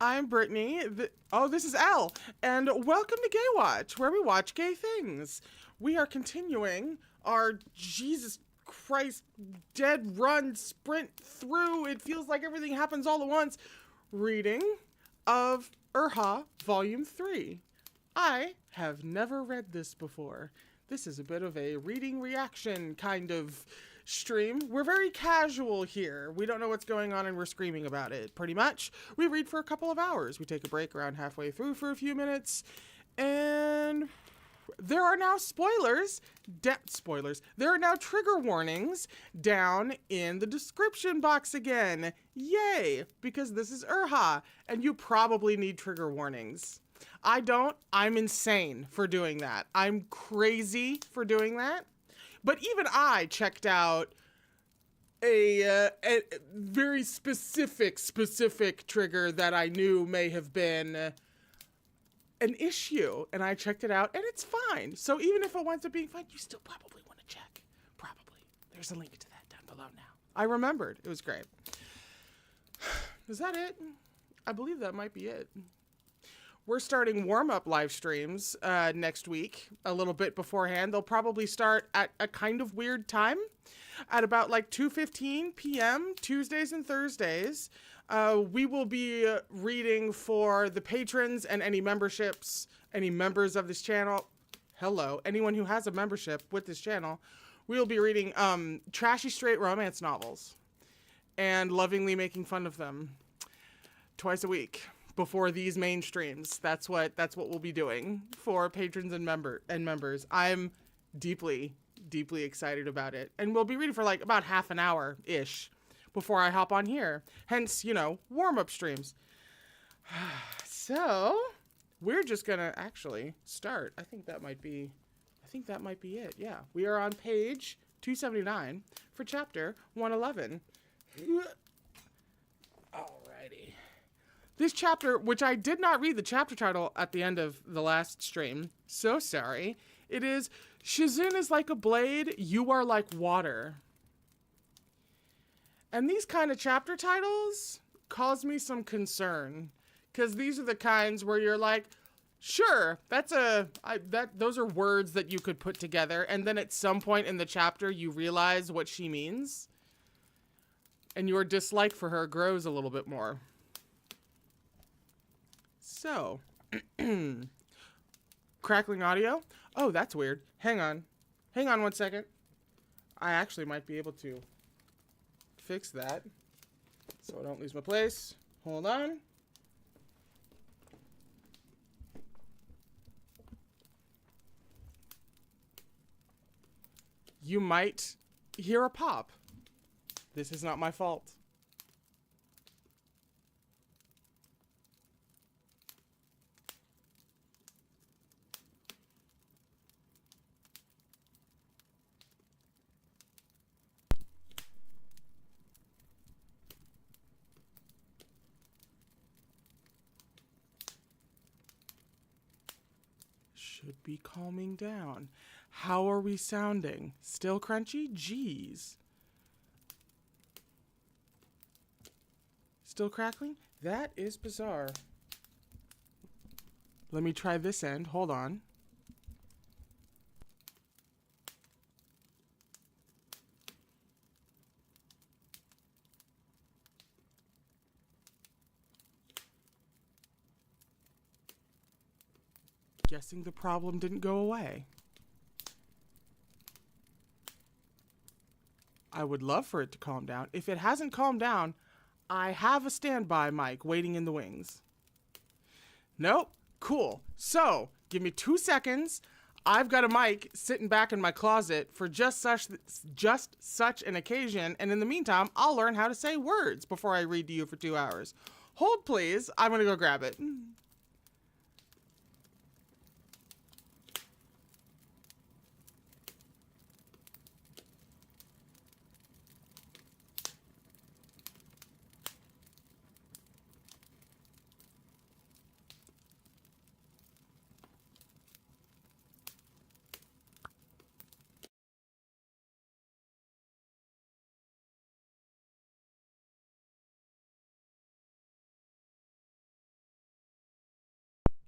I'm Brittany. This is Elle, and welcome to Gaywatch, where we watch gay things. We are continuing our Jesus Christ dead run sprint through. It feels like everything happens all at once. Reading of Erha, Volume 3. I have never read this before. This is a bit of a reading reaction kind of stream. We're very casual here. We don't know what's going on and we're screaming about it. Pretty much. We read for a couple of hours. We take a break around halfway through for a few minutes. And there are now spoilers. There are now trigger warnings down in the description box again. Yay! Because this is Erha, and you probably need trigger warnings. I don't. I'm insane for doing that. I'm crazy for doing that. But even I checked out a very specific trigger that I knew may have been an issue. And I checked it out, and it's fine. So even if it winds up being fine, you still probably want to check. Probably. There's a link to that down below now. I remembered. It was great. Is that it? I believe that might be it. We're starting warm-up live streams next week, a little bit beforehand. They'll probably start at a kind of weird time, at about like 2:15 p.m. Tuesdays and Thursdays. We will be reading for the patrons and any memberships, any members of this channel. Hello, anyone who has a membership with this channel. We will be reading trashy straight romance novels and lovingly making fun of them twice a week. Before these main streams. That's what we'll be doing for patrons and members. I'm deeply excited about it. And we'll be reading for like about half an hour-ish before I hop on here. Hence, you know, warm-up streams. So, we're just gonna actually start. I think that might be it. Yeah. We are on page 279 for chapter 111. Alrighty. This chapter, which I did not read the chapter title at the end of the last stream. So sorry. It is, Shizun is like a blade, you are like water. And these kind of chapter titles cause me some concern. Because these are the kinds where you're like, sure, those are words that you could put together. And then at some point in the chapter, you realize what she means. And your dislike for her grows a little bit more. So, crackling audio. Oh, that's weird. Hang on 1 second. I actually might be able to fix that so I don't lose my place. Hold on. You might hear a pop. This is not my fault. Should be calming down. How are we sounding? Still crunchy? Jeez. Still crackling? That is bizarre. Let me try this end. Hold on. Guessing the problem didn't go away. I would love for it to calm down. If it hasn't calmed down, I have a standby mic waiting in the wings. Nope. Cool. So, give me 2 seconds. I've got a mic sitting back in my closet for just such an occasion, and in the meantime, I'll learn how to say words before I read to you for 2 hours. Hold, please. I'm gonna go grab it.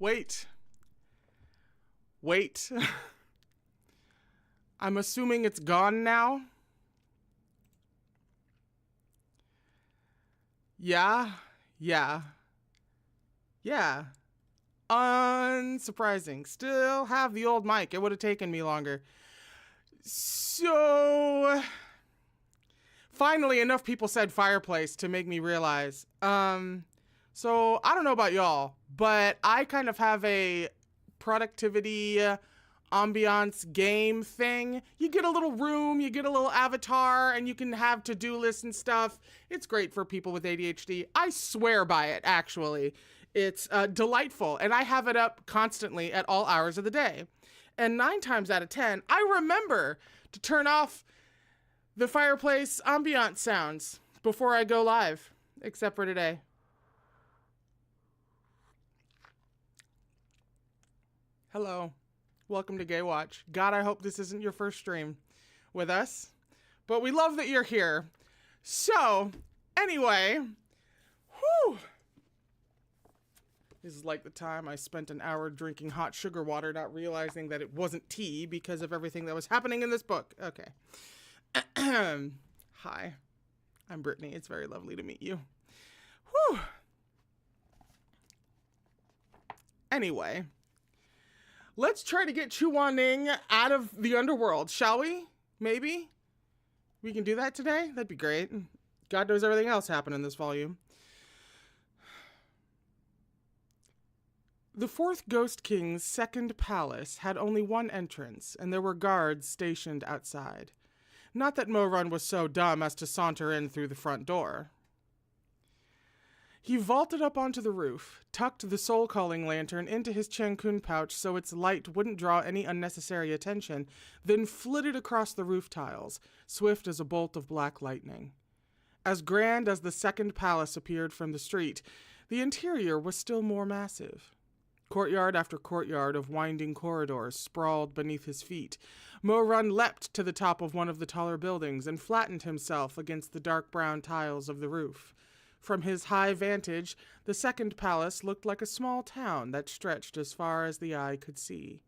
Wait. I'm assuming it's gone now. Yeah. Unsurprising. Still have the old mic. It would have taken me longer. So, finally, enough people said Fireplace to make me realize. So I don't know about y'all, but I kind of have a productivity ambiance game thing. You get a little room, you get a little avatar, and you can have to-do lists and stuff. It's great for people with ADHD. I swear by it, actually. It's delightful, and I have it up constantly at all hours of the day. And 9 times out of 10, I remember to turn off the Fireplace ambiance sounds before I go live, except for today. Hello. Welcome to Gaywatch. God, I hope this isn't your first stream with us, but we love that you're here. So, anyway, whew. This is like the time I spent an hour drinking hot sugar water, not realizing that it wasn't tea because of everything that was happening in this book. Okay. Hi, I'm Brittany. It's very lovely to meet you. Whew. Anyway, let's try to get Chu Wanning out of the underworld, shall we? Maybe? We can do that today? That'd be great. God knows everything else happened in this volume. The fourth Ghost King's second palace had only one entrance, and there were guards stationed outside. Not that Mo-Run was so dumb as to saunter in through the front door. He vaulted up onto the roof, tucked the soul-calling lantern into his Changkun pouch so its light wouldn't draw any unnecessary attention, then flitted across the roof tiles, swift as a bolt of black lightning. As grand as the second palace appeared from the street, the interior was still more massive. Courtyard after courtyard of winding corridors sprawled beneath his feet. Mo-Run leapt to the top of one of the taller buildings and flattened himself against the dark brown tiles of the roof. From his high vantage, the second palace looked like a small town that stretched as far as the eye could see.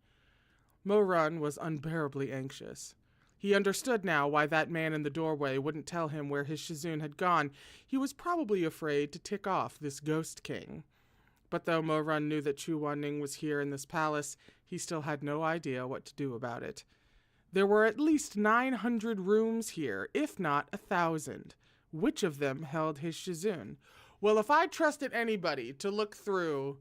Mo-Run was unbearably anxious. He understood now why that man in the doorway wouldn't tell him where his Shizun had gone. He was probably afraid to tick off this Ghost King. But though Mo-Run knew that Chu Wanning was here in this palace, he still had no idea what to do about it. There were at least 900 rooms here, if not 1,000. Which of them held his Shizun? Well, if I trusted anybody to look through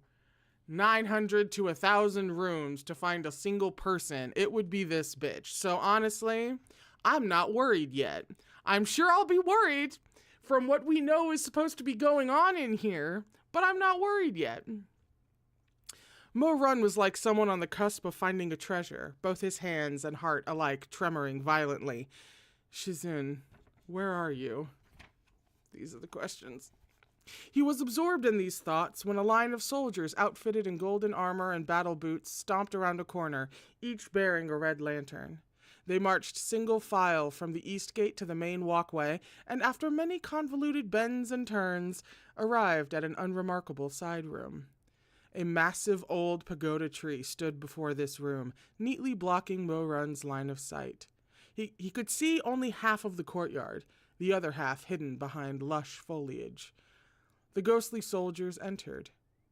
900 to 1,000 rooms to find a single person, it would be this bitch. So honestly, I'm not worried yet. I'm sure I'll be worried from what we know is supposed to be going on in here, but I'm not worried yet. Mo-Run was like someone on the cusp of finding a treasure, both his hands and heart alike tremoring violently. Shizun, where are you? These are the questions. He was absorbed in these thoughts when a line of soldiers outfitted in golden armor and battle boots stomped around a corner, each bearing a red lantern. They marched single file from the east gate to the main walkway, and after many convoluted bends and turns, arrived at an unremarkable side room. A massive old pagoda tree stood before this room, neatly blocking Mo-Run's line of sight. He could see only half of the courtyard, the other half hidden behind lush foliage. The ghostly soldiers entered.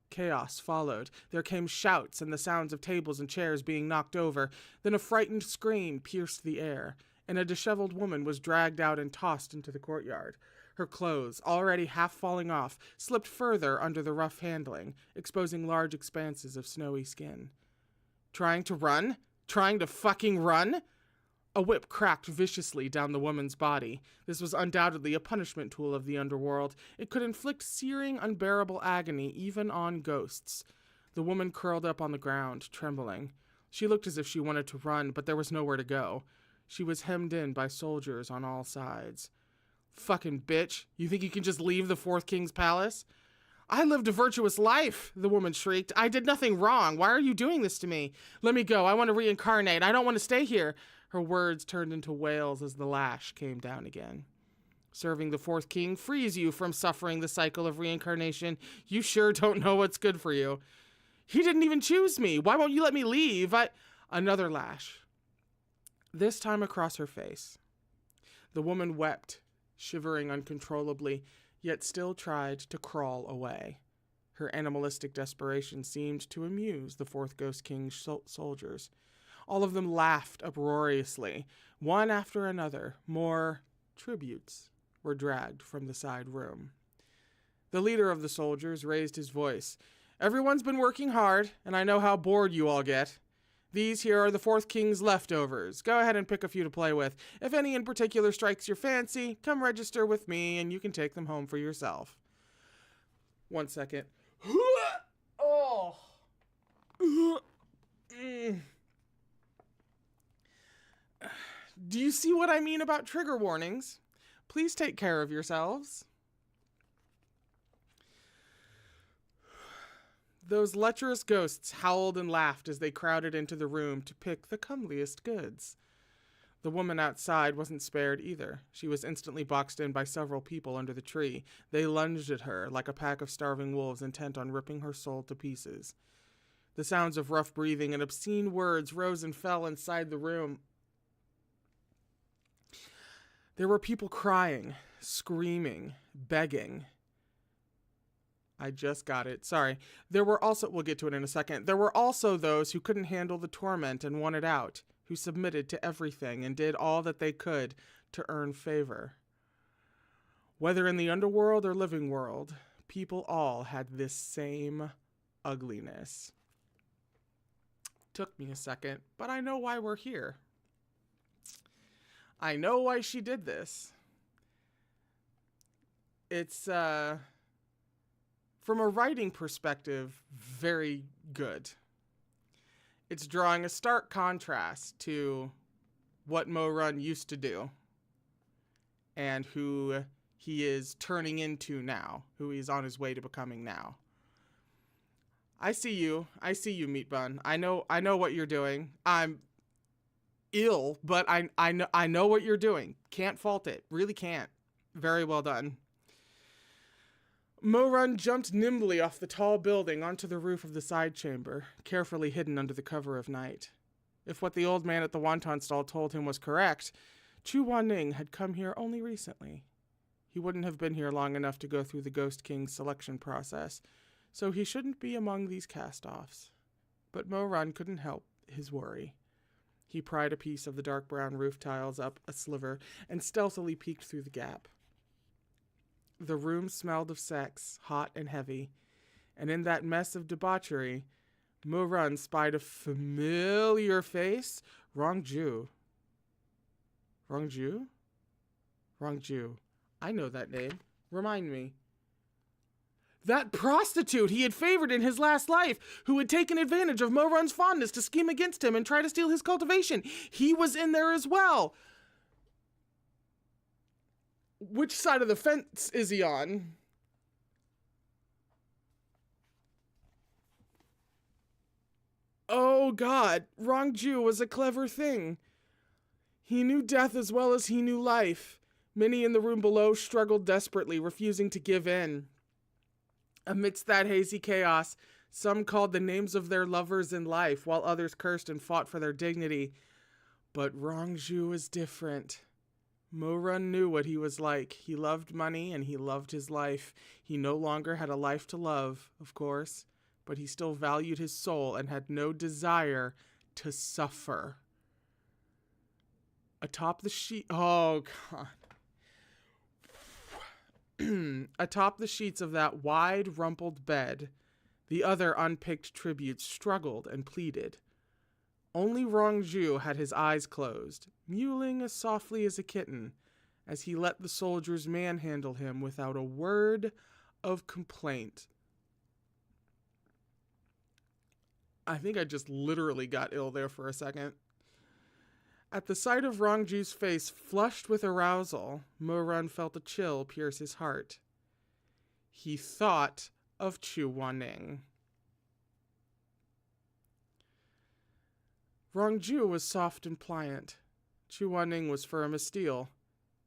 Chaos followed. There came shouts and the sounds of tables and chairs being knocked over. Then a frightened scream pierced the air, and a disheveled woman was dragged out and tossed into the courtyard. Her clothes, already half falling off, slipped further under the rough handling, exposing large expanses of snowy skin. Trying to run? Trying to fucking run? A whip cracked viciously down the woman's body. This was undoubtedly a punishment tool of the underworld. It could inflict searing, unbearable agony even on ghosts. The woman curled up on the ground, trembling. She looked as if she wanted to run, but there was nowhere to go. She was hemmed in by soldiers on all sides. Fucking bitch. You think you can just leave the Fourth King's palace? I lived a virtuous life, the woman shrieked. I did nothing wrong. Why are you doing this to me? Let me go. I want to reincarnate. I don't want to stay here. Her words turned into wails as the lash came down again. Serving the Fourth King frees you from suffering the cycle of reincarnation. You sure don't know what's good for you. He didn't even choose me. Why won't you let me leave? Another lash, this time across her face. The woman wept, shivering uncontrollably, yet still tried to crawl away. Her animalistic desperation seemed to amuse the fourth Ghost King's soldiers. All of them laughed uproariously. One after another, more tributes were dragged from the side room. The leader of the soldiers raised his voice. Everyone's been working hard, and I know how bored you all get. These here are the fourth king's leftovers. Go ahead and pick a few to play with. If any in particular strikes your fancy, come register with me and you can take them home for yourself. 1 second. Oh. Do you see what I mean about trigger warnings? Please take care of yourselves. Those lecherous ghosts howled and laughed as they crowded into the room to pick the comeliest goods. The woman outside wasn't spared either. She was instantly boxed in by several people under the tree. They lunged at her like a pack of starving wolves intent on ripping her soul to pieces. The sounds of rough breathing and obscene words rose and fell inside the room. There were people crying, screaming, begging. I just got it. Sorry. There were also, we'll get to it in a second. There were also those who couldn't handle the torment and wanted out, who submitted to everything and did all that they could to earn favor. Whether in the underworld or living world, people all had this same ugliness. Took me a second, but I know why we're here. I know why she did this. It's, from a writing perspective, very good. It's drawing a stark contrast to what Mo Run used to do and who he is turning into now, who he's on his way to becoming now. I see you, Meat Bun. I know what you're doing. I'm ill, but I know what you're doing. Can't fault it. Really can't. Very well done. Mo Run jumped nimbly off the tall building onto the roof of the side chamber, carefully hidden under the cover of night. If what the old man at the wonton stall told him was correct, Chu Wanning had come here only recently. He wouldn't have been here long enough to go through the Ghost King's selection process, so he shouldn't be among these cast-offs. But Mo Run couldn't help his worry. He pried a piece of the dark brown roof tiles up a sliver and stealthily peeked through the gap. The room smelled of sex, hot and heavy, and in that mess of debauchery, Mo Run spied a familiar face. Rong Jiu. Rong Jiu? Rong Jiu. I know that name. Remind me. That prostitute he had favored in his last life, who had taken advantage of Mo Run's fondness to scheme against him and try to steal his cultivation. He was in there as well. Which side of the fence is he on? Oh God, Rong Jiu was a clever thing. He knew death as well as he knew life. Many in the room below struggled desperately, refusing to give in. Amidst that hazy chaos, some called the names of their lovers in life, while others cursed and fought for their dignity. But Rong Jiu was different. Mo Run knew what he was like. He loved money and he loved his life. He no longer had a life to love, of course, but he still valued his soul and had no desire to suffer. Atop the sheet... Oh, God. Atop the sheets of that wide, rumpled bed, the other unpicked tributes struggled and pleaded. Only Rong Jiu had his eyes closed, mewling as softly as a kitten, as he let the soldiers manhandle him without a word of complaint. I think I just literally got ill there for a second. At the sight of Rong Jiu's face flushed with arousal, Mo Run felt a chill pierce his heart. He thought of Chu Wanning. Rong Jiu was soft and pliant. Chu Wanning was firm as steel.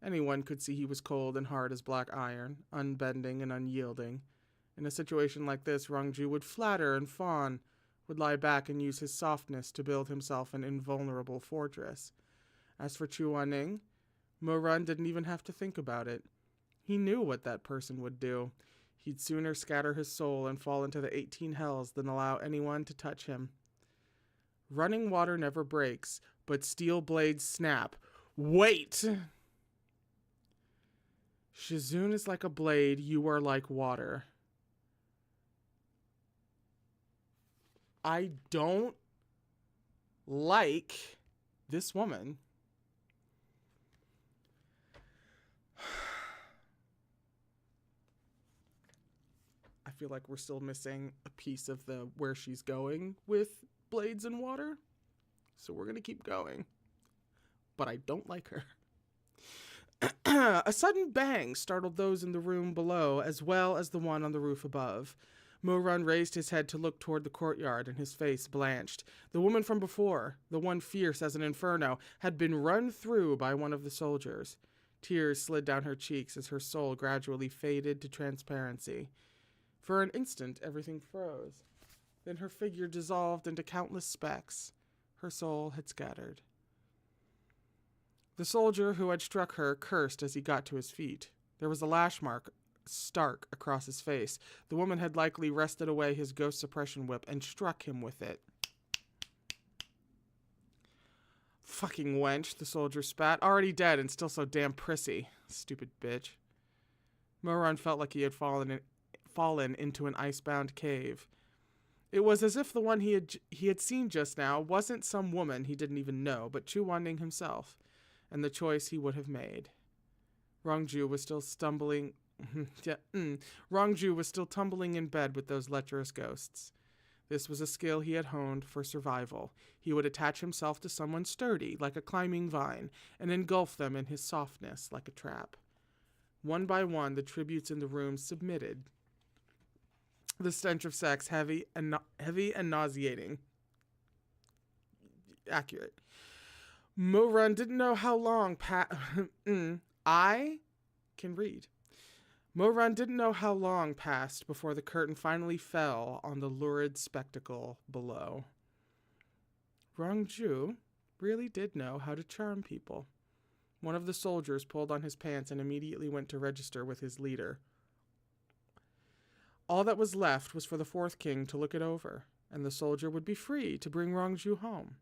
Anyone could see he was cold and hard as black iron, unbending and unyielding. In a situation like this, Rong Jiu would flatter and fawn, would lie back and use his softness to build himself an invulnerable fortress. As for Chu Wanning, Mo Run didn't even have to think about it. He knew what that person would do. He'd sooner scatter his soul and fall into the 18 hells than allow anyone to touch him. Running water never breaks, but steel blades snap. Wait! Shizun is like a blade, you are like water. I don't like this woman. I feel like we're still missing a piece of the where she's going with blades and water. So we're going to keep going. But I don't like her. A sudden bang startled those in the room below as well as the one on the roof above. Mo Run raised his head to look toward the courtyard, and his face blanched. The woman from before, the one fierce as an inferno, had been run through by one of the soldiers. Tears slid down her cheeks as her soul gradually faded to transparency. For an instant, everything froze. Then her figure dissolved into countless specks. Her soul had scattered. The soldier who had struck her cursed as he got to his feet. There was a lash mark stark across his face. The woman had likely wrested away his ghost suppression whip and struck him with it. Fucking wench, the soldier spat. Already dead and still so damn prissy. Stupid bitch. Moran felt like he had fallen into an icebound cave. It was as if the one he had seen just now wasn't some woman he didn't even know, but Chu Wanning himself, and the choice he would have made. Rong Jiu was still tumbling in bed with those lecherous ghosts. This was a skill he had honed for survival. He would attach himself to someone sturdy, like a climbing vine, and engulf them in his softness, like a trap. One by one, the tributes in the room submitted. The stench of sex, heavy and nauseating. Accurate. Mo Run didn't know how long I can read. Mo Run didn't know how long passed before the curtain finally fell on the lurid spectacle below. Rong Jiu really did know how to charm people. One of the soldiers pulled on his pants and immediately went to register with his leader. All that was left was for the fourth king to look it over, and the soldier would be free to bring Rong Jiu home.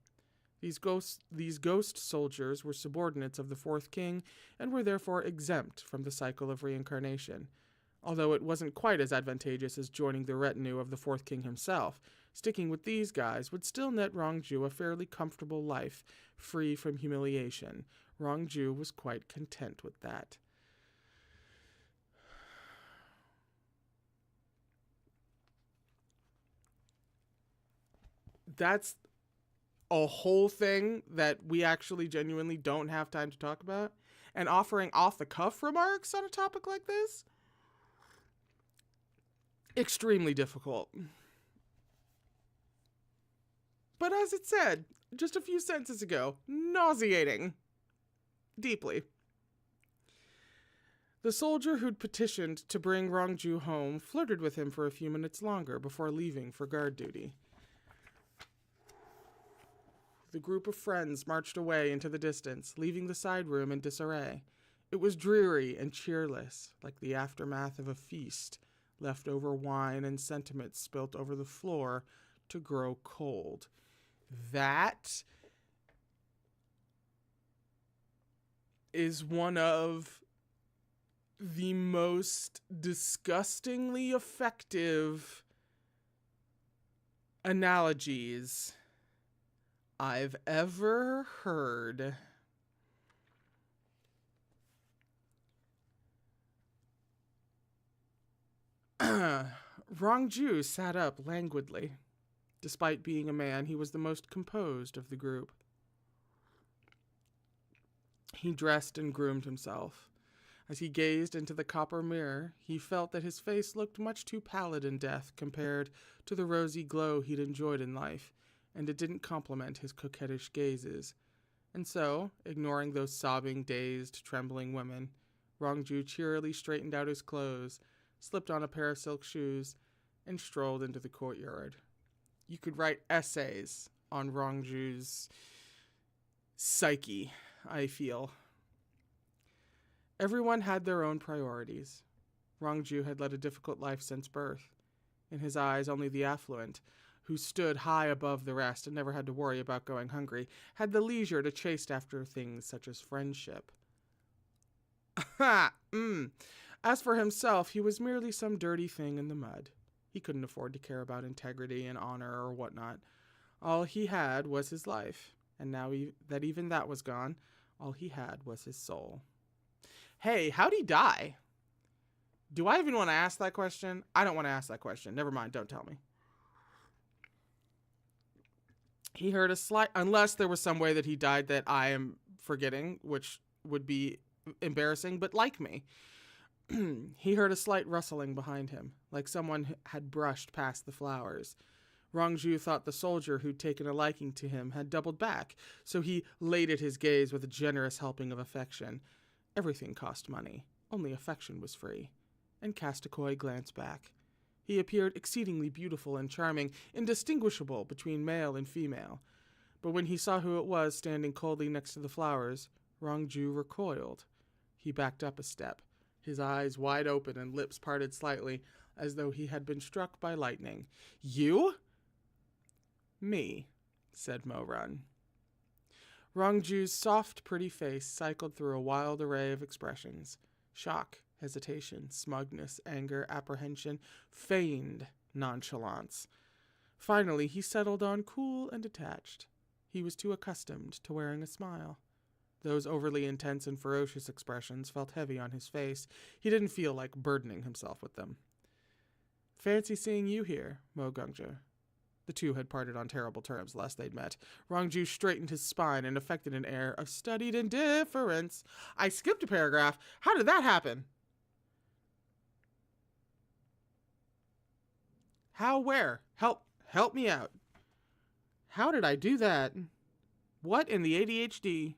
These ghost soldiers were subordinates of the fourth king and were therefore exempt from the cycle of reincarnation. Although it wasn't quite as advantageous as joining the retinue of the fourth king himself, sticking with these guys would still net Rong Jiu a fairly comfortable life, free from humiliation. Rong Jiu was quite content with that. That's a whole thing that we actually genuinely don't have time to talk about. And offering off-the-cuff remarks on a topic like this? Extremely difficult. But as it said just a few sentences ago, nauseating. Deeply. The soldier who'd petitioned to bring Rong Jiu home flirted with him for a few minutes longer before leaving for guard duty. The group of friends marched away into the distance, leaving the side room in disarray. It was dreary and cheerless, like the aftermath of a feast, leftover wine and sentiment spilt over the floor to grow cold. That is one of the most disgustingly effective analogies I've ever heard. Rong Jiu sat up languidly. Despite being a man, he was the most composed of the group. He dressed and groomed himself. As he gazed into the copper mirror, he felt that his face looked much too pallid in death compared to the rosy glow he'd enjoyed in life, and it didn't complement his coquettish gazes. And so, ignoring those sobbing, dazed, trembling women, Rong Jiu cheerily straightened out his clothes, slipped on a pair of silk shoes, and strolled into the courtyard. You could write essays on Rong Jiu's psyche, I feel. Everyone had their own priorities. Rong Jiu had led a difficult life since birth. In his eyes, only the affluent, who stood high above the rest and never had to worry about going hungry, had the leisure to chase after things such as friendship. As for himself, he was merely some dirty thing in the mud. He couldn't afford to care about integrity and honor or whatnot. All he had was his life, and now that even that was gone, all he had was his soul. Hey, how'd he die? Do I even want to ask that question? I don't want to ask that question. Never mind, don't tell me. He heard a slight, unless there was some way that he died that I am forgetting, which would be embarrassing, but like me. He heard a slight rustling behind him, like someone had brushed past the flowers. Rong Jiu thought the soldier who'd taken a liking to him had doubled back, so he laded his gaze with a generous helping of affection. Everything cost money, only affection was free, and cast a coy glance back. He appeared exceedingly beautiful and charming, indistinguishable between male and female. But when he saw who it was standing coldly next to the flowers, Rong Jiu recoiled. He backed up a step, his eyes wide open and lips parted slightly, as though he had been struck by lightning. You? Me, said Mo Run. Rong Jiu's soft, pretty face cycled through a wild array of expressions. Shock, hesitation, smugness, anger, apprehension, feigned nonchalance. Finally, he settled on cool and detached. He was too accustomed to wearing a smile. Those overly intense and ferocious expressions felt heavy on his face. He didn't feel like burdening himself with them. Fancy seeing you here, Mo Gungjia. The two had parted on terrible terms last they'd met. Rong Jiu straightened his spine and affected an air of studied indifference. I skipped a paragraph. How did that happen? How, where? Help me out. How did I do that? What in the ADHD?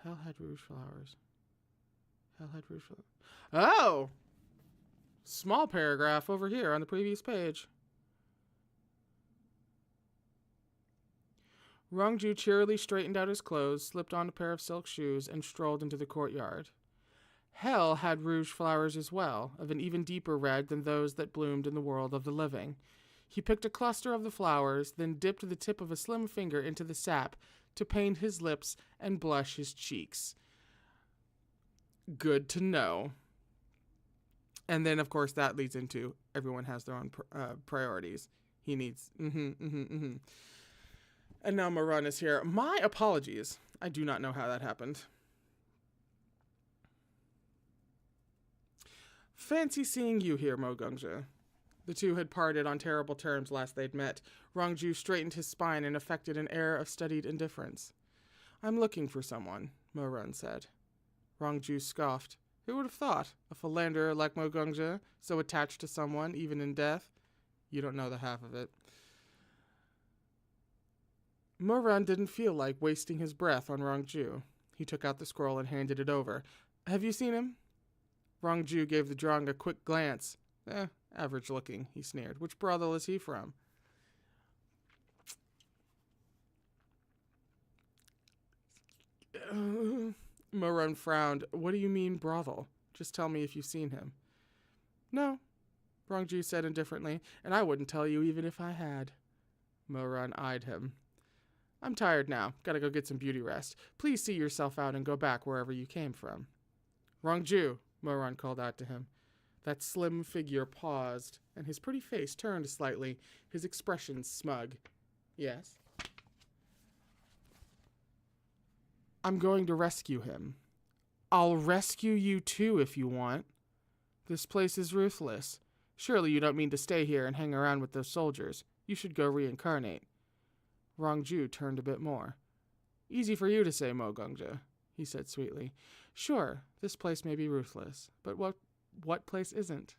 Hell had rouge flowers. Oh! Small paragraph over here on the previous page. Rong Jiu cheerily straightened out his clothes, slipped on a pair of silk shoes, and strolled into the courtyard. Hell had rouge flowers as well, of an even deeper red than those that bloomed in the world of the living. He picked a cluster of the flowers, then dipped the tip of a slim finger into the sap to paint his lips and blush his cheeks. Good to know. And then, of course, that leads into everyone has their own priorities. He needs... And now Marun is here. My apologies. I do not know how that happened. Fancy seeing you here, Mo Gungjia. The two had parted on terrible terms last they'd met. Rong Jiu straightened his spine and affected an air of studied indifference. I'm looking for someone, Mo Run said. Rong Jiu scoffed. Who would have thought? A philanderer like Mo Gungjia, so attached to someone, even in death? You don't know the half of it. Mo Run didn't feel like wasting his breath on Rong Jiu. He took out the scroll and handed it over. Have you seen him? Rong Jiu gave the drawing a quick glance. Average looking, he sneered. Which brothel is he from? Mo-Run frowned. What do you mean, brothel? Just tell me if you've seen him. No, Rong Jiu said indifferently, and I wouldn't tell you even if I had. Mo-Run eyed him. I'm tired now. Gotta go get some beauty rest. Please see yourself out and go back wherever you came from. Rong Jiu, Mo-Run called out to him. That slim figure paused, and his pretty face turned slightly, his expression smug. Yes? I'm going to rescue him. I'll rescue you too if you want. This place is ruthless. Surely you don't mean to stay here and hang around with those soldiers. You should go reincarnate. Rong Jiu turned a bit more. Easy for you to say, Mo Gungjia, he said sweetly. Sure, this place may be ruthless, but what place isn't?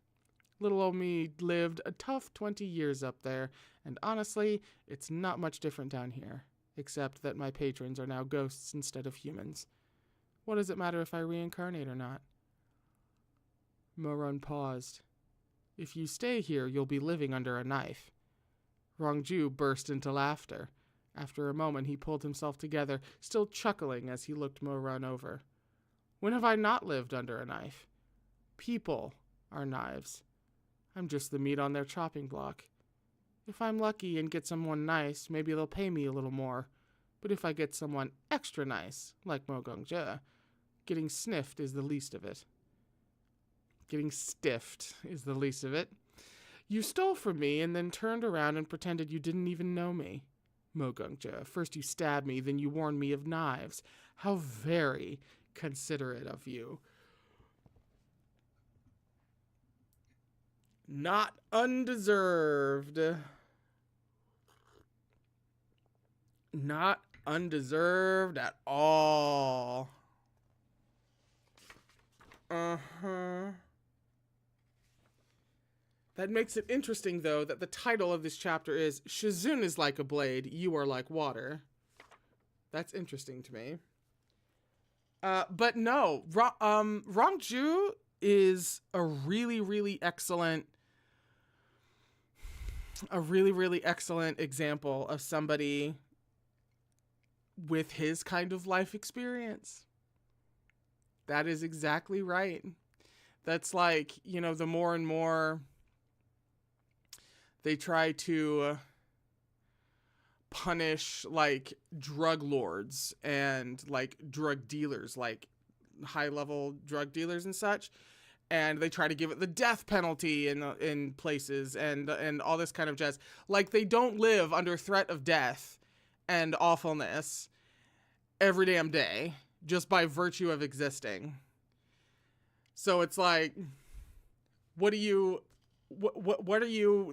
Little old me lived a tough 20 years up there, and honestly, it's not much different down here. except that my patrons are now ghosts instead of humans. What does it matter if I reincarnate or not? Mo-run paused. If you stay here, you'll be living under a knife. Rong Jiu burst into laughter. After a moment, he pulled himself together, still chuckling as he looked Mo-run over. When have I not lived under a knife? People are knives. I'm just the meat on their chopping block. If I'm lucky and get someone nice, maybe they'll pay me a little more. But if I get someone extra nice, like Mo Gong-je, getting sniffed is the least of it. Getting stiffed is the least of it. You stole from me and then turned around and pretended you didn't even know me. Mo Gong-je, first you stabbed me, then you warned me of knives. How very considerate of you. Not undeserved. Not undeserved at all. Uh-huh. That makes it interesting, though, that the title of this chapter is Shizun is like a blade, you are like water. That's interesting to me. But no, Rong Jiu is a really, really excellent example of somebody with his kind of life experience. That is exactly right. That's like, you know, the more and more they try to punish like drug lords and like drug dealers, like high level drug dealers and such. And they try to give it the death penalty in places and all this kind of jazz. Like they don't live under threat of death and awfulness every damn day just by virtue of existing. So it's like, what are you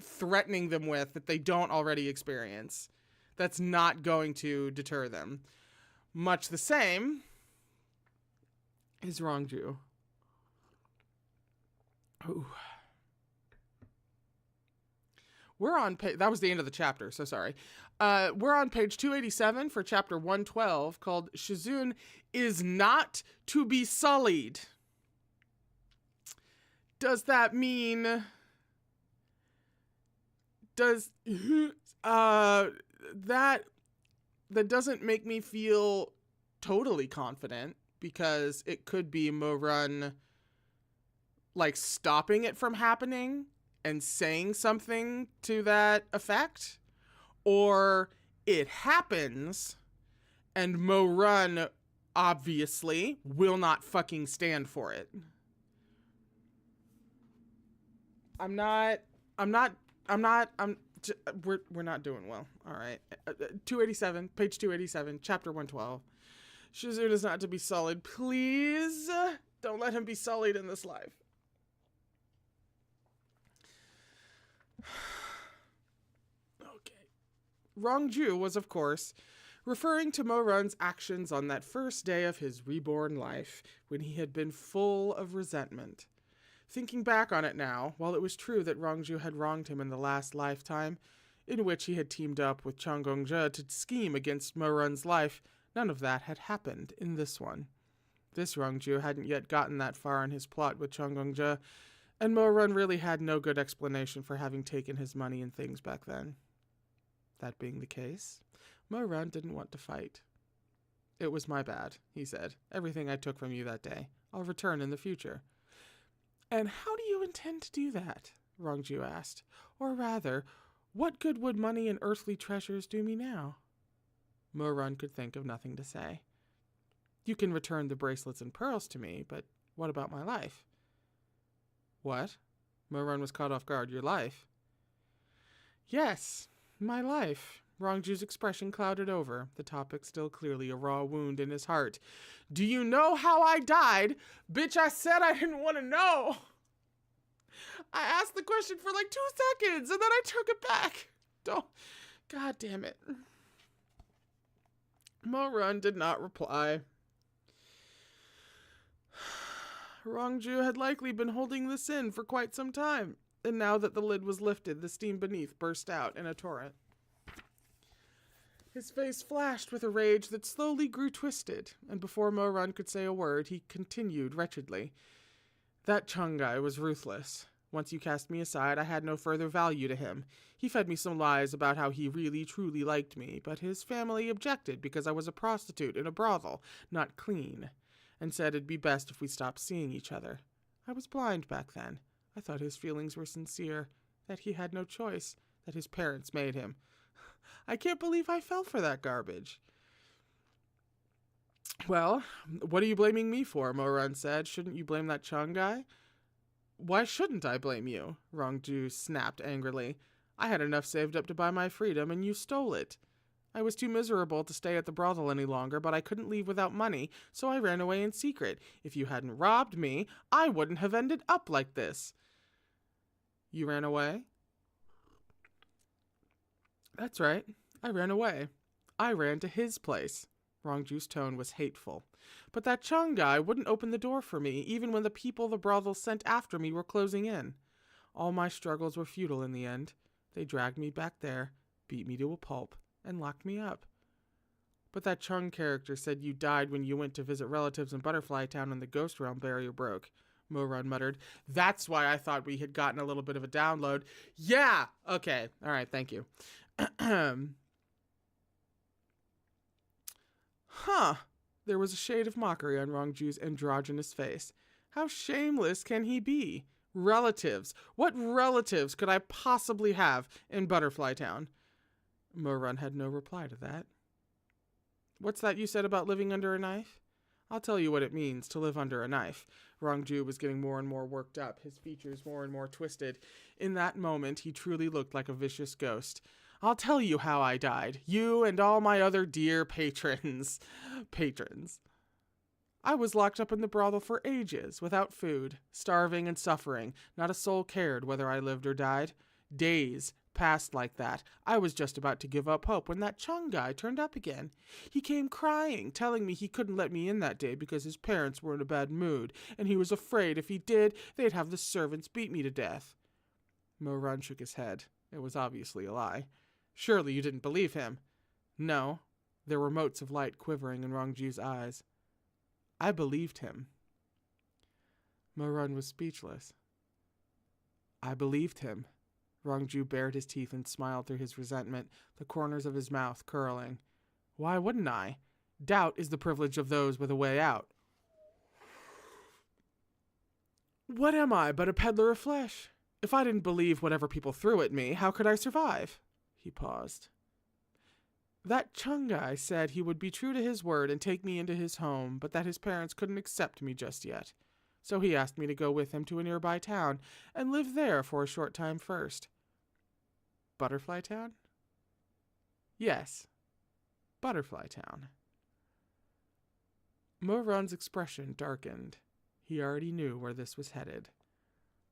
threatening them with that they don't already experience? That's not going to deter them. Much the same is Rong Jiu. Ooh. We're on page, that was the end of the chapter, so sorry. We're on page 287 for chapter 112 called Shizun is not to be sullied. Does that mean that doesn't make me feel totally confident, because it could be Mo-run like stopping it from happening and saying something to that effect, or it happens and Mo-run obviously will not fucking stand for it. We're not doing well. All right. 287, page 287, chapter 112. Shizun is not to be sullied. Please don't let him be sullied in this life. Okay. Rong Jiu was, of course, referring to Mo-run's actions on that first day of his reborn life, when he had been full of resentment. Thinking back on it now, while it was true that Rong Jiu had wronged him in the last lifetime, in which he had teamed up with Chang Gong-je to scheme against Mo-run's life, none of that had happened in this one. This Rong Jiu hadn't yet gotten that far in his plot with Chang Gong-je, and Mo-run really had no good explanation for having taken his money and things back then. That being the case, Mo-run didn't want to fight. It was my bad, he said. Everything I took from you that day, I'll return in the future. And how do you intend to do that? Rong Jiu asked. Or rather, what good would money and earthly treasures do me now? Mo-run could think of nothing to say. You can return the bracelets and pearls to me, but what about my life? What? Mo-run was caught off guard. Your life? Yes, my life. Rong Jiu's expression clouded over, the topic still clearly a raw wound in his heart. Do you know how I died? Bitch, I said I didn't want to know. I asked the question for like 2 seconds, and then I took it back. Don't. God damn it. Mo-run did not reply. Rong Jiu had likely been holding this in for quite some time, and now that the lid was lifted, the steam beneath burst out in a torrent. His face flashed with a rage that slowly grew twisted, and before Mo-Run could say a word, he continued wretchedly. That Chung guy was ruthless. Once you cast me aside, I had no further value to him. He fed me some lies about how he really, truly liked me, but his family objected because I was a prostitute in a brothel, not clean, and said it'd be best if we stopped seeing each other. I was blind back then. I thought his feelings were sincere, that he had no choice, that his parents made him. I can't believe I fell for that garbage. Well, what are you blaming me for? Mo-Run said. Shouldn't you blame that Chung guy? Why shouldn't I blame you? Rong Jiu snapped angrily. I had enough saved up to buy my freedom, and you stole it. I was too miserable to stay at the brothel any longer, but I couldn't leave without money, so I ran away in secret. If you hadn't robbed me, I wouldn't have ended up like this. You ran away? That's right. I ran away. I ran to his place. Rong Jiu's tone was hateful. But that Chung guy wouldn't open the door for me, even when the people the brothel sent after me were closing in. All my struggles were futile in the end. They dragged me back there, beat me to a pulp, and locked me up. But that Chung character said you died when you went to visit relatives in Butterfly Town and the Ghost Realm barrier broke. Mo-Run muttered. That's why I thought we had gotten a little bit of a download. Yeah! Okay. All right, thank you. Huh. There was a shade of mockery on Rong Jiu's androgynous face. How shameless can he be? Relatives. What relatives could I possibly have in Butterfly Town? Mo-Run had no reply to that. What's that you said about living under a knife? I'll tell you what it means to live under a knife. Rong Jiu was getting more and more worked up, his features more and more twisted. In that moment, he truly looked like a vicious ghost. I'll tell you how I died. You and all my other dear patrons. I was locked up in the brothel for ages, without food, starving and suffering. Not a soul cared whether I lived or died. Days passed like that. I was just about to give up hope when that Chung guy turned up again. He came crying, telling me he couldn't let me in that day because his parents were in a bad mood, and he was afraid if he did, they'd have the servants beat me to death. Mo-Run shook his head. It was obviously a lie. Surely you didn't believe him. No. There were motes of light quivering in Rong Jiu's eyes. I believed him. Mo-Run was speechless. I believed him. Rong Jiu bared his teeth and smiled through his resentment, the corners of his mouth curling. Why wouldn't I? Doubt is the privilege of those with a way out. What am I but a peddler of flesh? If I didn't believe whatever people threw at me, how could I survive? He paused. That Chung guy said he would be true to his word and take me into his home, but that his parents couldn't accept me just yet. So he asked me to go with him to a nearby town and live there for a short time first. Butterfly Town? Yes, Butterfly Town. Mo-Run's expression darkened. He already knew where this was headed.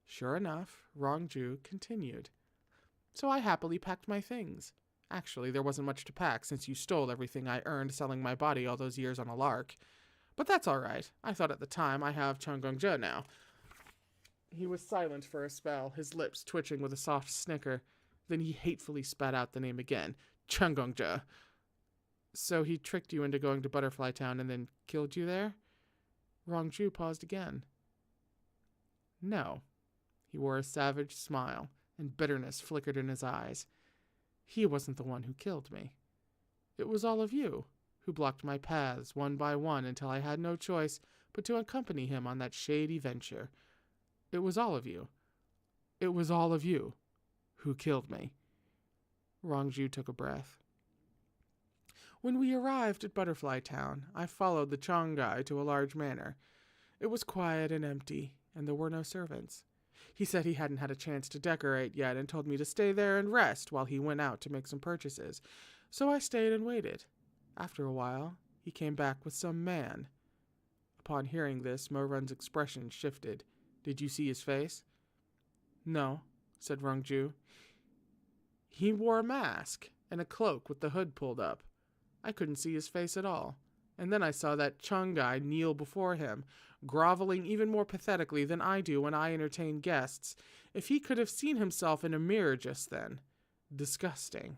Sure enough, Rong Jiu continued. So I happily packed my things. Actually, there wasn't much to pack since you stole everything I earned selling my body all those years on a lark. But that's all right. I thought at the time I have Chung now. He was silent for a spell, his lips twitching with a soft snicker. Then he hatefully spat out the name again. Chung. So he tricked you into going to Butterfly Town and then killed you there? Rong Jiu paused again. No. He wore a savage smile, and bitterness flickered in his eyes. He wasn't the one who killed me. It was all of you, who blocked my paths one by one until I had no choice but to accompany him on that shady venture. It was all of you. It was all of you who killed me. Rong Jiu took a breath. When we arrived at Butterfly Town, I followed the Chung guy to a large manor. It was quiet and empty, and there were no servants. He said he hadn't had a chance to decorate yet and told me to stay there and rest while he went out to make some purchases. So I stayed and waited. After a while, he came back with some man. Upon hearing this, Mo-Run's expression shifted. Did you see his face? No, said Rong Jiu. He wore a mask and a cloak with the hood pulled up. I couldn't see his face at all. And then I saw that Chung guy kneel before him, groveling even more pathetically than I do when I entertain guests. If he could have seen himself in a mirror just then. Disgusting.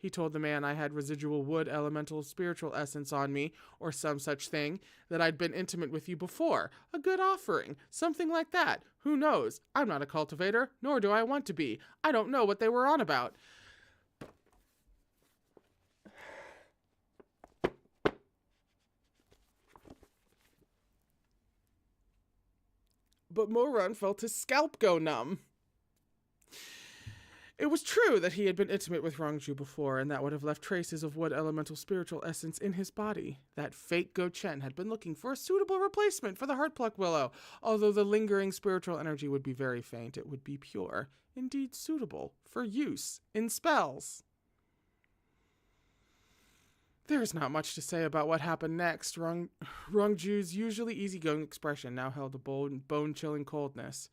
He told the man I had residual wood elemental spiritual essence on me, or some such thing, that I'd been intimate with you before. A good offering. Something like that. Who knows? I'm not a cultivator, nor do I want to be. I don't know what they were on about. But Moran felt his scalp go numb. It was true that he had been intimate with Rong Jiu before, and that would have left traces of wood elemental spiritual essence in his body. That fake Go Chen had been looking for a suitable replacement for the Heartpluck Willow. Although the lingering spiritual energy would be very faint, it would be pure, indeed suitable, for use in spells. There's not much to say about what happened next. Rong Jiu's usually easygoing expression now held a bone-chilling coldness.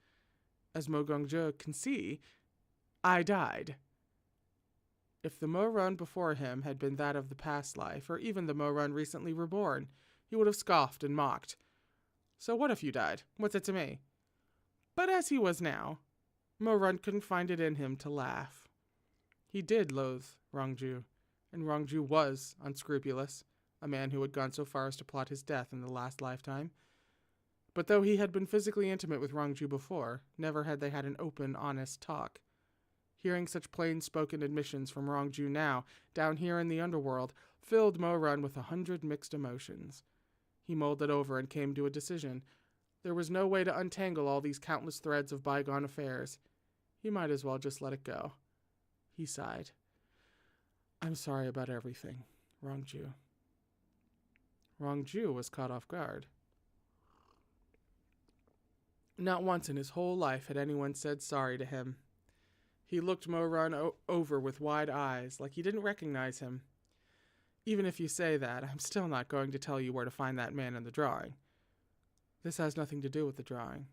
As Mo Gongzhe can see, I died. If the Mo Run before him had been that of the past life, or even the Mo Run recently reborn, he would have scoffed and mocked. So what if you died? What's it to me? But as he was now, Mo Run couldn't find it in him to laugh. He did loathe Rong Jiu. And Rong Jiu was unscrupulous, a man who had gone so far as to plot his death in the last lifetime. But though he had been physically intimate with Rong Jiu before, never had they had an open, honest talk. Hearing such plain-spoken admissions from Rong Jiu now, down here in the underworld, filled Mo Run with 100 mixed emotions. He mulled it over and came to a decision. There was no way to untangle all these countless threads of bygone affairs. He might as well just let it go. He sighed. I'm sorry about everything, Rong Jiu. Rong Jiu was caught off guard. Not once in his whole life had anyone said sorry to him. He looked Mo Run over with wide eyes, like he didn't recognize him. Even if you say that, I'm still not going to tell you where to find that man in the drawing. This has nothing to do with the drawing.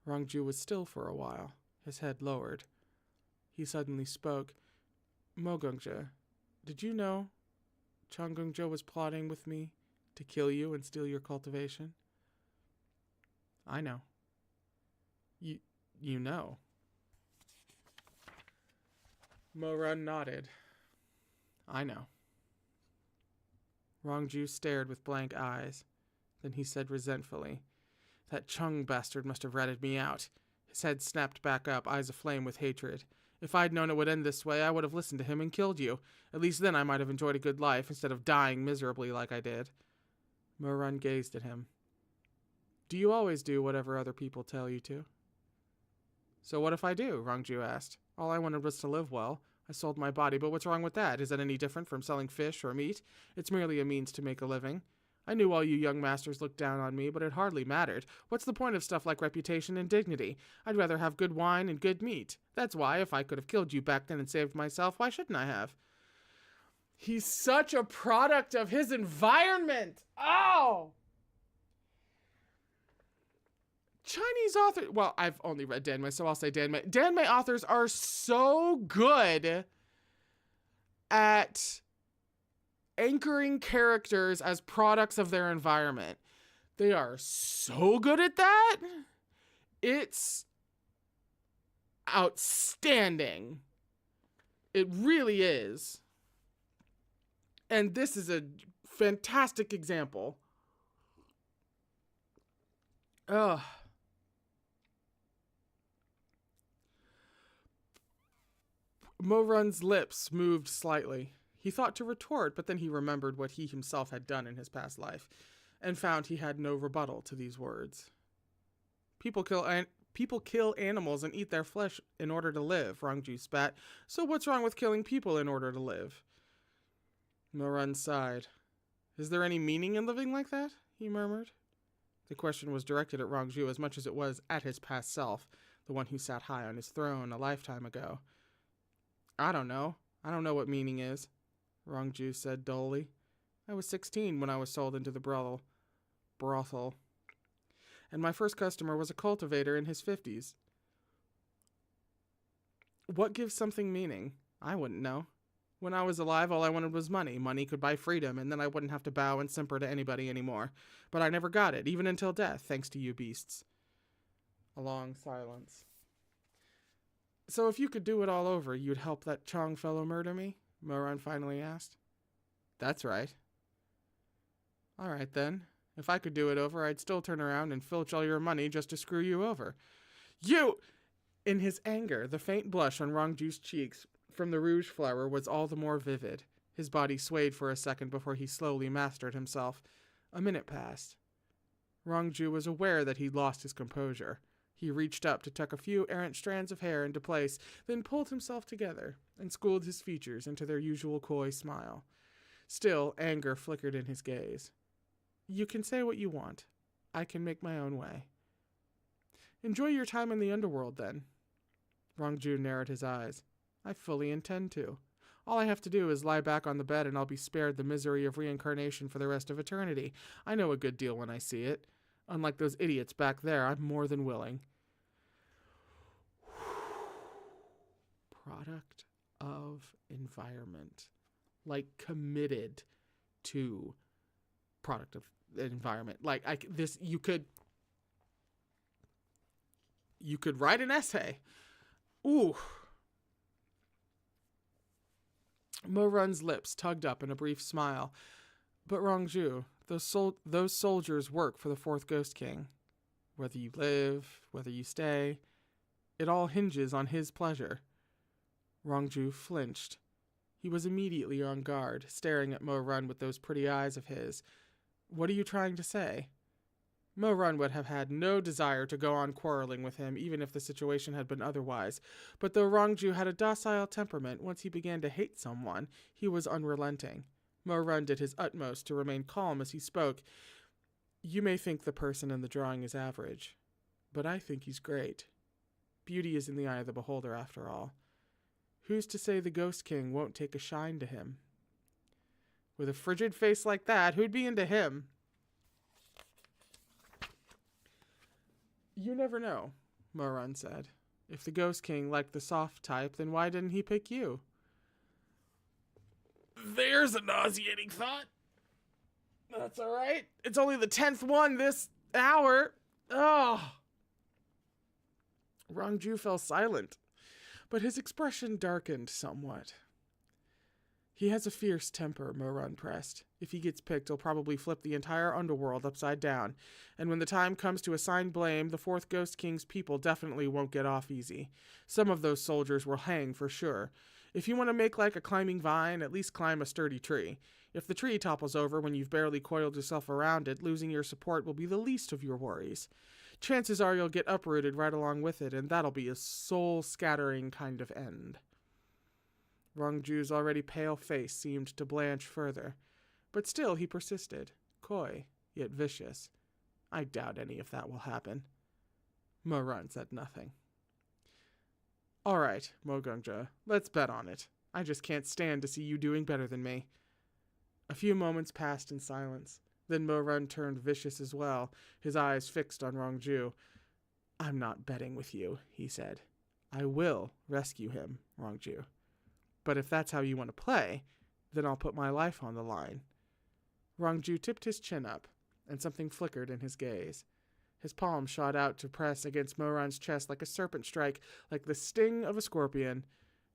Rong Jiu was still for a while, his head lowered. He suddenly spoke. Mo Gongzhe, did you know Chang Gongzhe was plotting with me to kill you and steal your cultivation? I know. You know. Mo Run nodded. I know. Rong Jiu stared with blank eyes. Then he said resentfully, That Chung bastard must have ratted me out. His head snapped back up, eyes aflame with hatred. If I'd known it would end this way, I would have listened to him and killed you. At least then I might have enjoyed a good life instead of dying miserably like I did. Mo Run gazed at him. Do you always do whatever other people tell you to? So what if I do? Rong Jiu asked. All I wanted was to live well. I sold my body, but what's wrong with that? Is that any different from selling fish or meat? It's merely a means to make a living. I knew all you young masters looked down on me, but it hardly mattered. What's the point of stuff like reputation and dignity? I'd rather have good wine and good meat. That's why, if I could have killed you back then and saved myself, why shouldn't I have? He's such a product of his environment. Oh! Chinese authors, well, I've only read danmei, so I'll say danmei. Danmei authors are so good at anchoring characters as products of their environment. They are so good at that. It's outstanding. It really is. And this is a fantastic example. Ugh. Mo Run's lips moved slightly. He thought to retort, but then he remembered what he himself had done in his past life, and found he had no rebuttal to these words. People kill animals and eat their flesh in order to live, Rong Jiu spat. So what's wrong with killing people in order to live? Mo Run sighed. Is there any meaning in living like that? He murmured. The question was directed at Rong Jiu as much as it was at his past self, the one who sat high on his throne a lifetime ago. I don't know. I don't know what meaning is, Rong Jiu said dully. I was 16 when I was sold into the brothel. And my first customer was a cultivator in his 50s. What gives something meaning? I wouldn't know. When I was alive, all I wanted was money. Money could buy freedom, and then I wouldn't have to bow and simper to anybody anymore. But I never got it, even until death, thanks to you beasts. A long silence. So if you could do it all over, you'd help that Chong fellow murder me? Moran finally asked. That's right. All right, then. If I could do it over, I'd still turn around and filch all your money just to screw you over. You! In his anger, the faint blush on Rong Jiu's cheeks from the rouge flower was all the more vivid. His body swayed for a second before he slowly mastered himself. A minute passed. Rong Jiu was aware that he'd lost his composure. He reached up to tuck a few errant strands of hair into place, then pulled himself together and schooled his features into their usual coy smile. Still, anger flickered in his gaze. You can say what you want. I can make my own way. Enjoy your time in the underworld, then. Rong Jiu narrowed his eyes. I fully intend to. All I have to do is lie back on the bed and I'll be spared the misery of reincarnation for the rest of eternity. I know a good deal when I see it. Unlike those idiots back there, I'm more than willing. Product of environment. Like, committed to product of environment. Like, you could write an essay. Ooh. Mo-Run's lips tugged up in a brief smile. But Rong Jiu, those soldiers work for the Fourth Ghost King. Whether you live, whether you stay, it all hinges on his pleasure. Rong Jiu flinched. He was immediately on guard, staring at Mo-Run with those pretty eyes of his. What are you trying to say? Mo-Run would have had no desire to go on quarreling with him, even if the situation had been otherwise. But though Rong Jiu had a docile temperament, once he began to hate someone, he was unrelenting. Mo-Run did his utmost to remain calm as he spoke. You may think the person in the drawing is average, but I think he's great. Beauty is in the eye of the beholder, after all. Who's to say the Ghost King won't take a shine to him? With a frigid face like that, who'd be into him? You never know, Mo-Run said. If the Ghost King liked the soft type, then why didn't he pick you? There's a nauseating thought. That's all right. It's only the 10th one this hour. Oh. Rong Jiu fell silent, but his expression darkened somewhat. He has a fierce temper, Mo-Run pressed. If he gets picked, he'll probably flip the entire underworld upside down. And when the time comes to assign blame, the Fourth Ghost King's people definitely won't get off easy. Some of those soldiers will hang for sure. If you want to make like a climbing vine, at least climb a sturdy tree. If the tree topples over when you've barely coiled yourself around it, losing your support will be the least of your worries. Chances are you'll get uprooted right along with it, and that'll be a soul-scattering kind of end. Rong Jiu's already pale face seemed to blanch further, but still he persisted, coy, yet vicious. I doubt any of that will happen. Mo-Run said nothing. All right, Mo Gungjia, let's bet on it. I just can't stand to see you doing better than me. A few moments passed in silence. Then Mo-Run turned vicious as well, his eyes fixed on Rong Jiu. I'm not betting with you, he said. I will rescue him, Rong Jiu. But if that's how you want to play, then I'll put my life on the line. Rong Jiu tipped his chin up, and something flickered in his gaze. His palm shot out to press against Mo-Run's chest like a serpent strike, like the sting of a scorpion.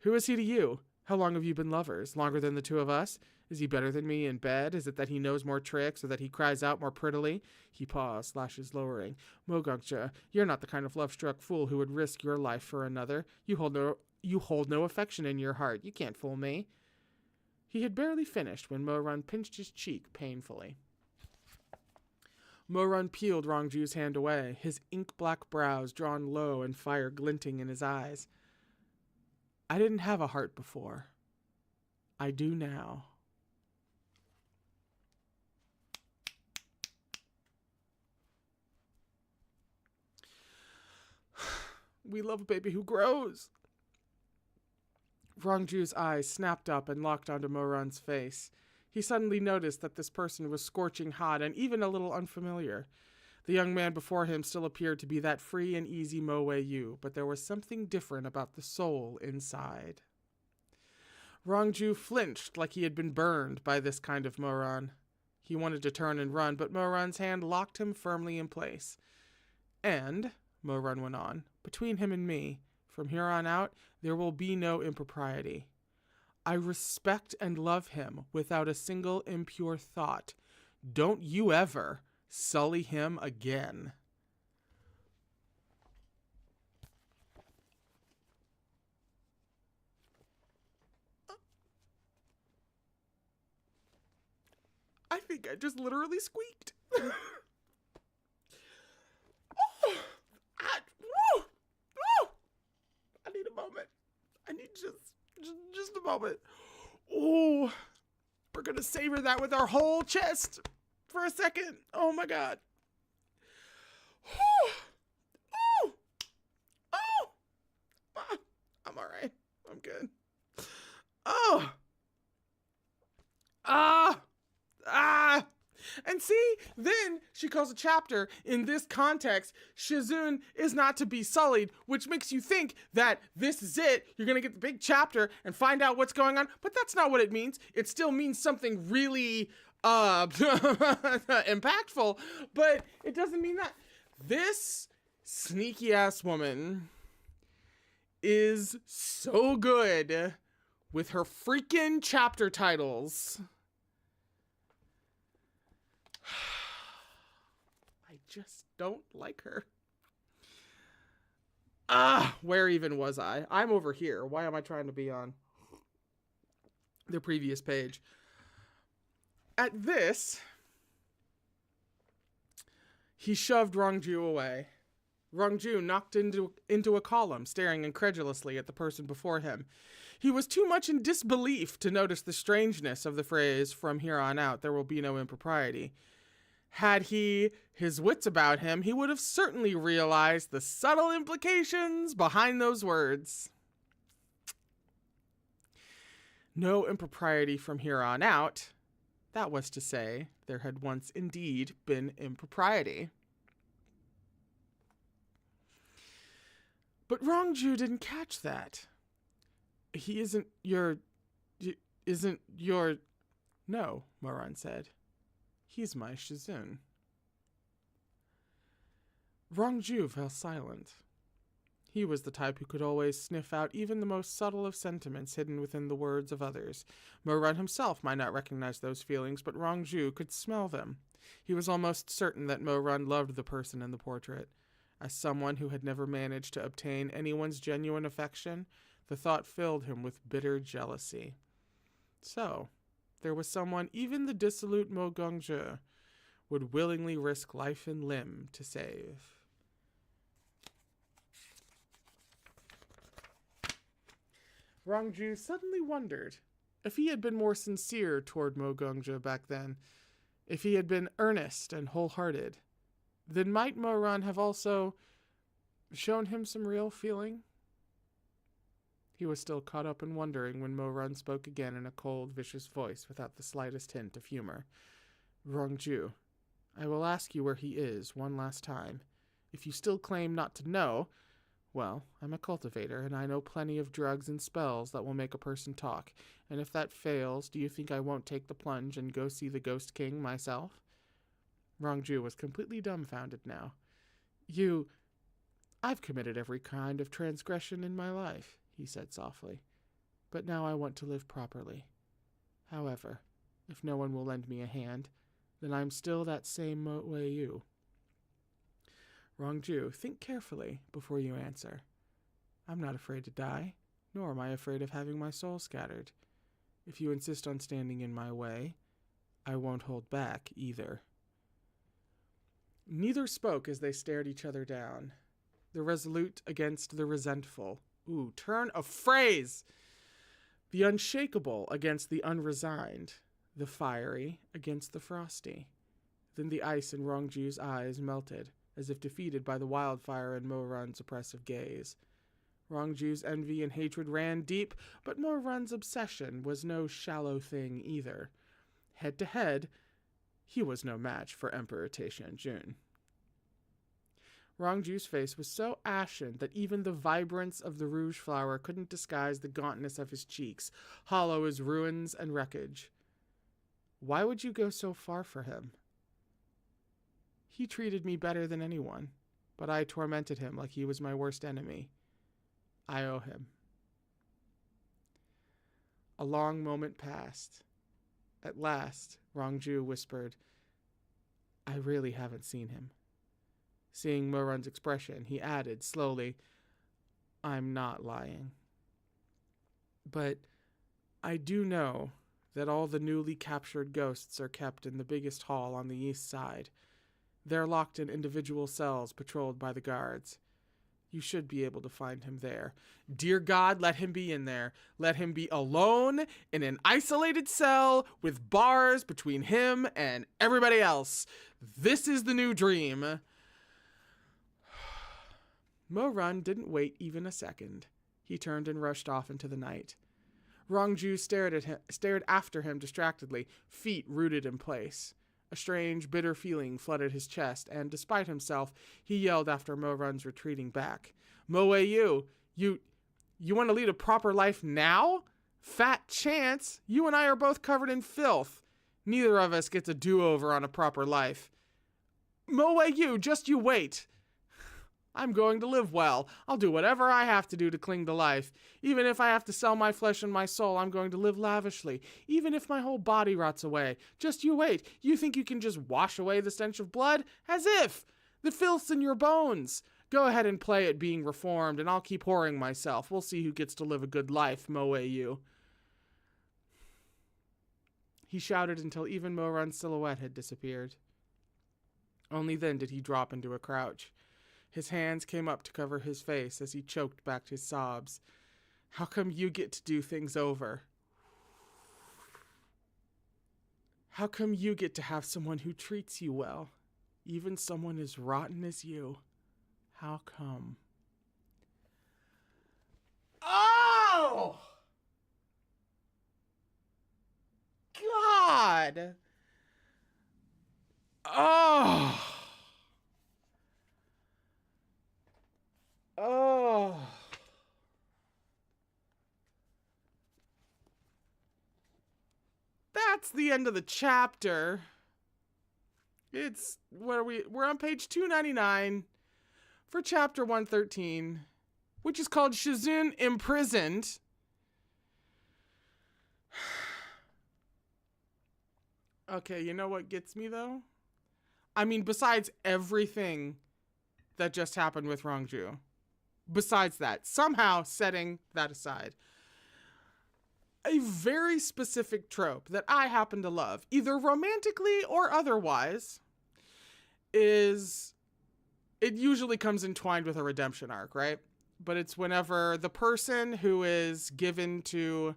Who is he to you? How long have you been lovers? Longer than the two of us? Is he better than me in bed? Is it that he knows more tricks, or that he cries out more prettily? He paused, lashes lowering. Mo Gungjia, you're not the kind of love-struck fool who would risk your life for another. You hold no affection in your heart. You can't fool me. He had barely finished when Mo-Run pinched his cheek painfully. Mo-Run peeled Rong Jiu's hand away, his ink-black brows drawn low and fire glinting in his eyes. I didn't have a heart before. I do now. We love a baby who grows. Rong Jiu's eyes snapped up and locked onto Mo-Run's face. He suddenly noticed that this person was scorching hot and even a little unfamiliar. The young man before him still appeared to be that free and easy Mo Wei-Yu, but there was something different about the soul inside. Rong Jiu flinched like he had been burned by this kind of Mo-Run. He wanted to turn and run, but Mo-Run's hand locked him firmly in place. And, Mo-Run went on, between him and me, from here on out, there will be no impropriety. I respect and love him without a single impure thought. Don't you ever sully him again. I think I just literally squeaked. I need a moment. I need just a moment. Oh, we're going to savor that with our whole chest for a second. Oh my God. I'm all right. I'm good. Oh. And see, then she calls a chapter. In this context, Shizun is not to be sullied, which makes you think that this is it. You're going to get the big chapter and find out what's going on. But that's not what it means. It still means something really impactful, but it doesn't mean that. This sneaky ass woman is so good with her freaking chapter titles. I just don't like her. Where even was I? I'm over here. Why am I trying to be on the previous page? At this, he shoved Rong Jiu away. Rong Jiu knocked into a column, staring incredulously at the person before him. He was too much in disbelief to notice the strangeness of the phrase, "From here on out, there will be no impropriety." Had he his wits about him, he would have certainly realized the subtle implications behind those words. No impropriety from here on out. That was to say, there had once indeed been impropriety. But Rong Jiu didn't catch that. He isn't your... No, Moran said. He's my Shizun. Rong Jiu fell silent. He was the type who could always sniff out even the most subtle of sentiments hidden within the words of others. Moran himself might not recognize those feelings, but Rong Jiu could smell them. He was almost certain that Moran loved the person in the portrait. As someone who had never managed to obtain anyone's genuine affection, the thought filled him with bitter jealousy. So, there was someone even the dissolute Mo Gongzhe would willingly risk life and limb to save. Rong Jiu suddenly wondered if he had been more sincere toward Mo Gongzhe back then, if he had been earnest and wholehearted, then might Moran have also shown him some real feeling? He was still caught up in wondering when Moran spoke again in a cold, vicious voice without the slightest hint of humor. Rong Jiu, I will ask you where he is one last time. If you still claim not to know, well, I'm a cultivator, and I know plenty of drugs and spells that will make a person talk. And if that fails, do you think I won't take the plunge and go see the Ghost King myself? Rong Jiu was completely dumbfounded now. I've committed every kind of transgression in my life, he said softly. But now I want to live properly. However, if no one will lend me a hand, then I'm still that same way you. Rong Jiu, think carefully before you answer. I'm not afraid to die, nor am I afraid of having my soul scattered. If you insist on standing in my way, I won't hold back either. Neither spoke as they stared each other down. The resolute against the resentful. Ooh, turn of phrase! The unshakable against the unresigned. The fiery against the frosty. Then the ice in Rong Jiu's eyes melted, as if defeated by the wildfire in Moran's oppressive gaze. Rong Jiu's envy and hatred ran deep, but Moran's obsession was no shallow thing either. Head to head, he was no match for Emperor Taishanjun. Rong Jiu's face was so ashen that even the vibrance of the rouge flower couldn't disguise the gauntness of his cheeks, hollow as ruins and wreckage. Why would you go so far for him? He treated me better than anyone, but I tormented him like he was my worst enemy. I owe him. A long moment passed. At last, Rong Jiu whispered, I really haven't seen him. Seeing Mo-run's expression, he added slowly, I'm not lying. But I do know that all the newly captured ghosts are kept in the biggest hall on the east side. They're locked in individual cells patrolled by the guards. You should be able to find him there. Dear God, let him be in there. Let him be alone in an isolated cell with bars between him and everybody else. This is the new dream. Mo-run didn't wait even a second. He turned and rushed off into the night. Rong Jiu stared after him distractedly, feet rooted in place. A strange, bitter feeling flooded his chest, and despite himself, he yelled after Mo-run's retreating back. Mo-wei-yu, you want to lead a proper life now? Fat chance. You and I are both covered in filth. Neither of us gets a do-over on a proper life. Mo-wei-yu, just you wait. I'm going to live well. I'll do whatever I have to do to cling to life. Even if I have to sell my flesh and my soul, I'm going to live lavishly. Even if my whole body rots away. Just you wait. You think you can just wash away the stench of blood? As if! The filth's in your bones. Go ahead and play at being reformed, and I'll keep whoring myself. We'll see who gets to live a good life, Mo-wei-yu. He shouted until even Mo-run's silhouette had disappeared. Only then did he drop into a crouch. His hands came up to cover his face as he choked back his sobs. How come you get to do things over? How come you get to have someone who treats you well? Even someone as rotten as you. How come? Oh! God! Oh! Oh. That's the end of the chapter. We're on page 299 for chapter 113, which is called Shizun Imprisoned. Okay, you know what gets me though? I mean, besides everything that just happened with Rong Jiu. Besides that, somehow setting that aside, a very specific trope that I happen to love, either romantically or otherwise, is it usually comes entwined with a redemption arc, right? But it's whenever the person who is given to,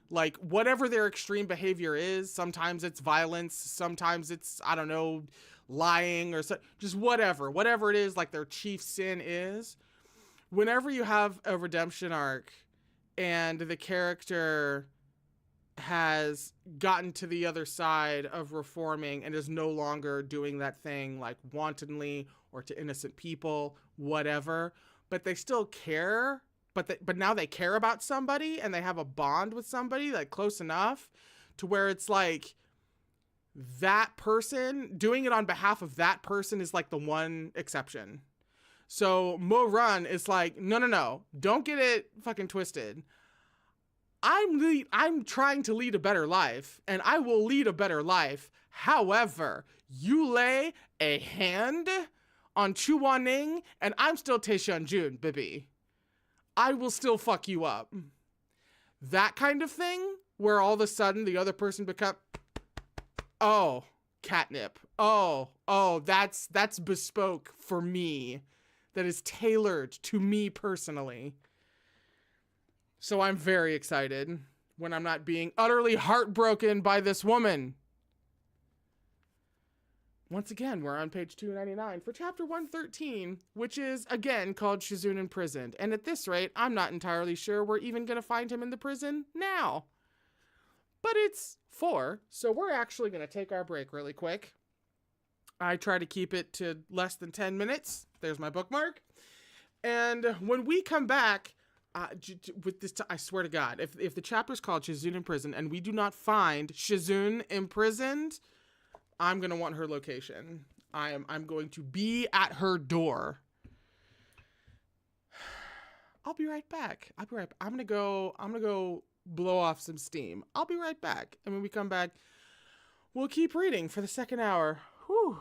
like, whatever their extreme behavior is, sometimes it's violence, sometimes it's, I don't know, lying or so, just whatever it is, like their chief sin is. Whenever you have a redemption arc and the character has gotten to the other side of reforming and is no longer doing that thing like wantonly or to innocent people, whatever, but they still care, but now they care about somebody and they have a bond with somebody like close enough to where it's like that person doing it on behalf of that person is like the one exception. So Mo-run is like, no, don't get it fucking twisted. I'm trying to lead a better life, and I will lead a better life. However, you lay a hand on Chu Wanning, and I'm still Tae-shun-jun, baby. I will still fuck you up. That kind of thing, where all of a sudden the other person becomes, oh, catnip. Oh, that's bespoke for me. That is tailored to me personally. So I'm very excited when I'm not being utterly heartbroken by this woman. Once again, we're on page 299 for chapter 113, which is, again, called Shizun Imprisoned. And at this rate, I'm not entirely sure we're even going to find him in the prison now. But it's 4, so we're actually going to take our break really quick. I try to keep it to less than 10 minutes. There's my bookmark. And when we come back, with this, I swear to God, if the chapter's called Shizun Imprisoned and we do not find Shizun Imprisoned, I'm going to want her location. I'm going to be at her door. I'll be right back. I'm going to go blow off some steam. I'll be right back. And when we come back, we'll keep reading for the second hour. Whew.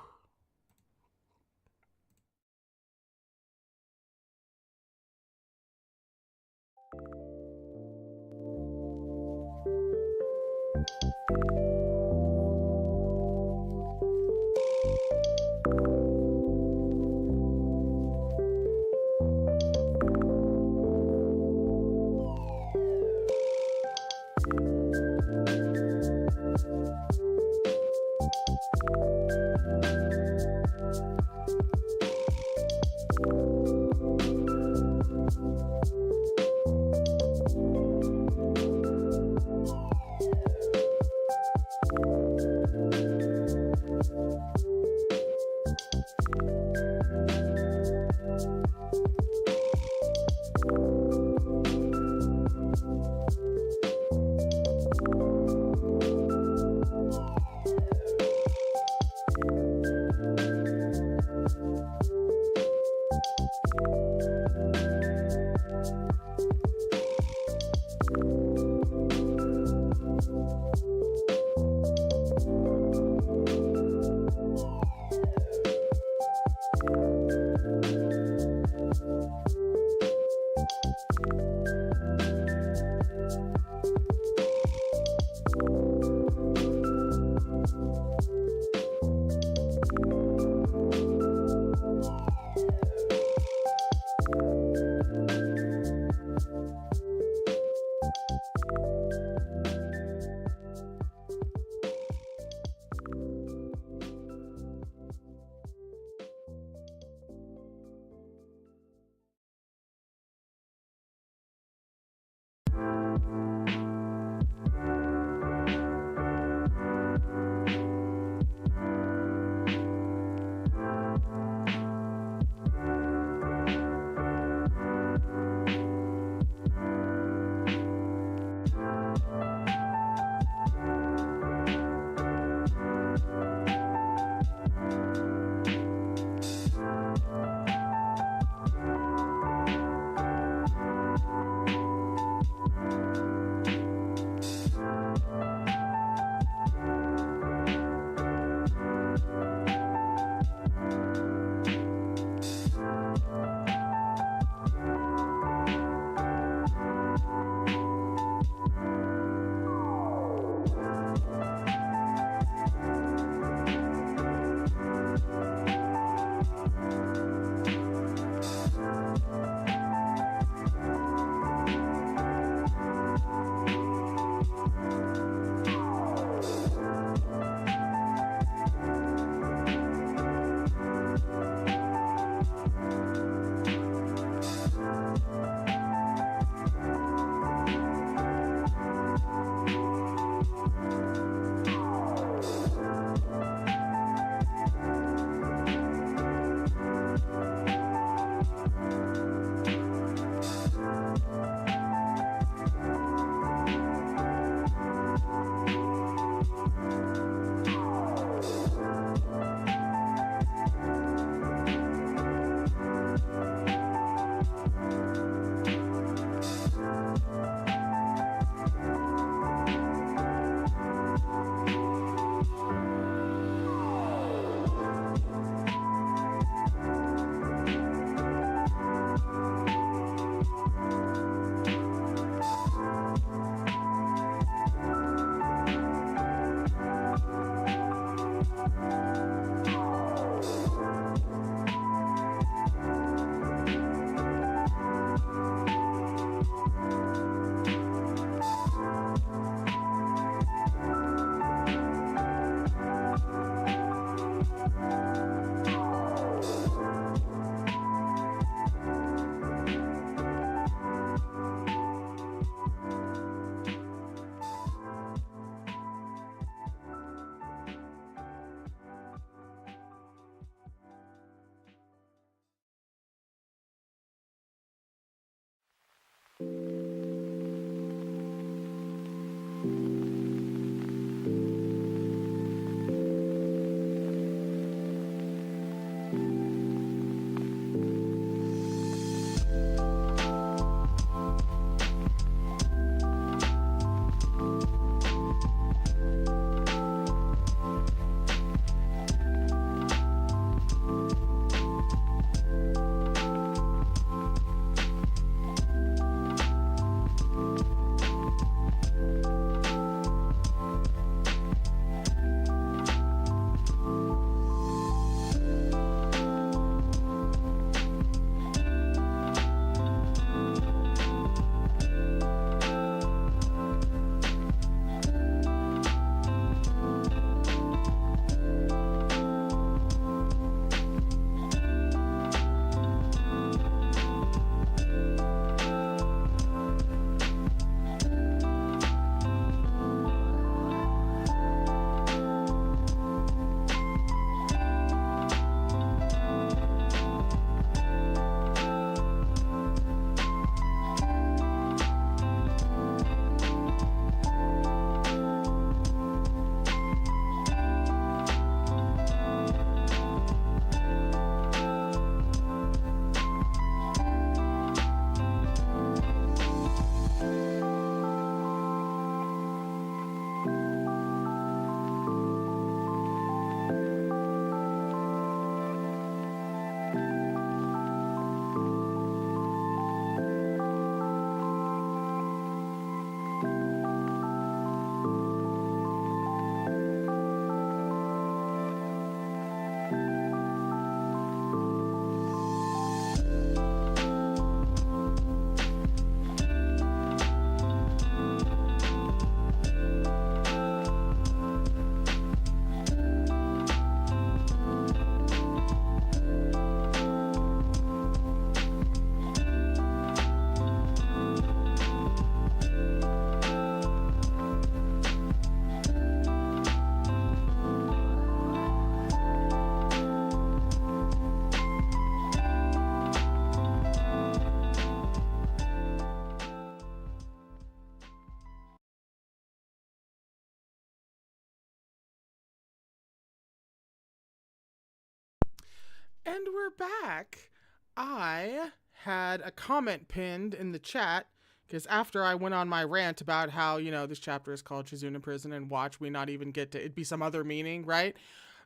And we're back. I had a comment pinned in the chat because after I went on my rant about how, this chapter is called Shizune in Prison and watch we not even get to, it'd be some other meaning, right?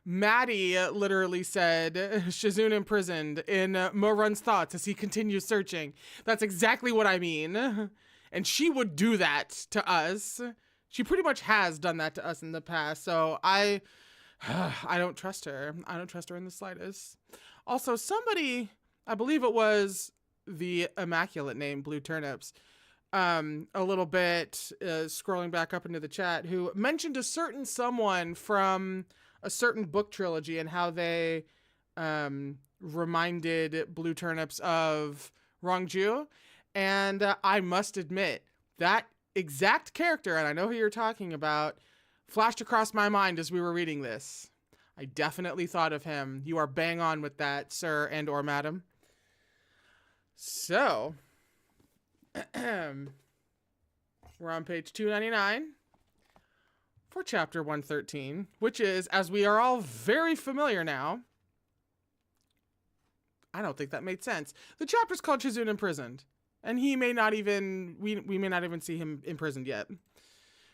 Maddie literally said, Shizune imprisoned in Mo-run's thoughts as he continues searching. That's exactly what I mean. And she would do that to us. She pretty much has done that to us in the past. So I don't trust her. I don't trust her in the slightest. Also, somebody, I believe it was the immaculate name Blue Turnips, a little bit scrolling back up into the chat, who mentioned a certain someone from a certain book trilogy and how they reminded Blue Turnips of Rong Jiu. And I must admit, that exact character, and I know who you're talking about, flashed across my mind as we were reading this. I definitely thought of him. You are bang on with that, sir and or madam. So, we're on page 299 for chapter 113, which is, as we are all very familiar now, I don't think that made sense. The chapter's called Shizune Imprisoned, and he may not even, we may not even see him imprisoned yet.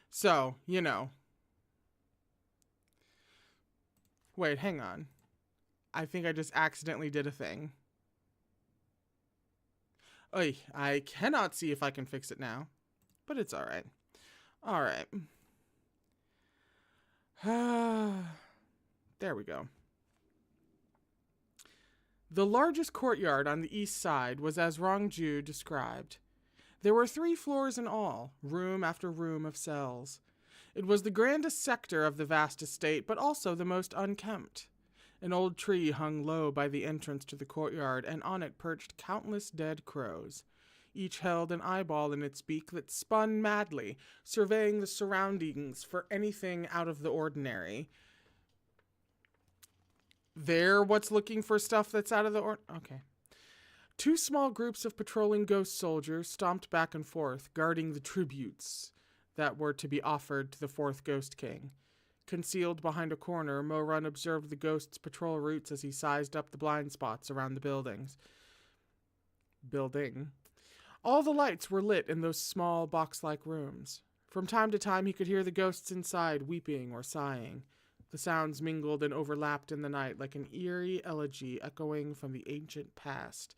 So, Wait, hang on. I think I just accidentally did a thing. Oy, I cannot see if I can fix it now, but it's all right. All right. There we go. The largest courtyard on the east side was as Rong Jiu described. There were 3 floors in all, room after room of cells. It was the grandest sector of the vast estate, but also the most unkempt. An old tree hung low by the entrance to the courtyard, and on it perched countless dead crows. Each held an eyeball in its beak that spun madly, surveying the surroundings for anything out of the ordinary. They're what's looking for stuff that's out of the okay. 2 small groups of patrolling ghost soldiers stomped back and forth, guarding the tributes that were to be offered to the 4th Ghost King. Concealed behind a corner, Mo-run observed the ghosts' patrol routes as he sized up the blind spots around the building. All the lights were lit in those small box-like rooms. From time to time he could hear the ghosts inside weeping or sighing. The sounds mingled and overlapped in the night like an eerie elegy echoing from the ancient past.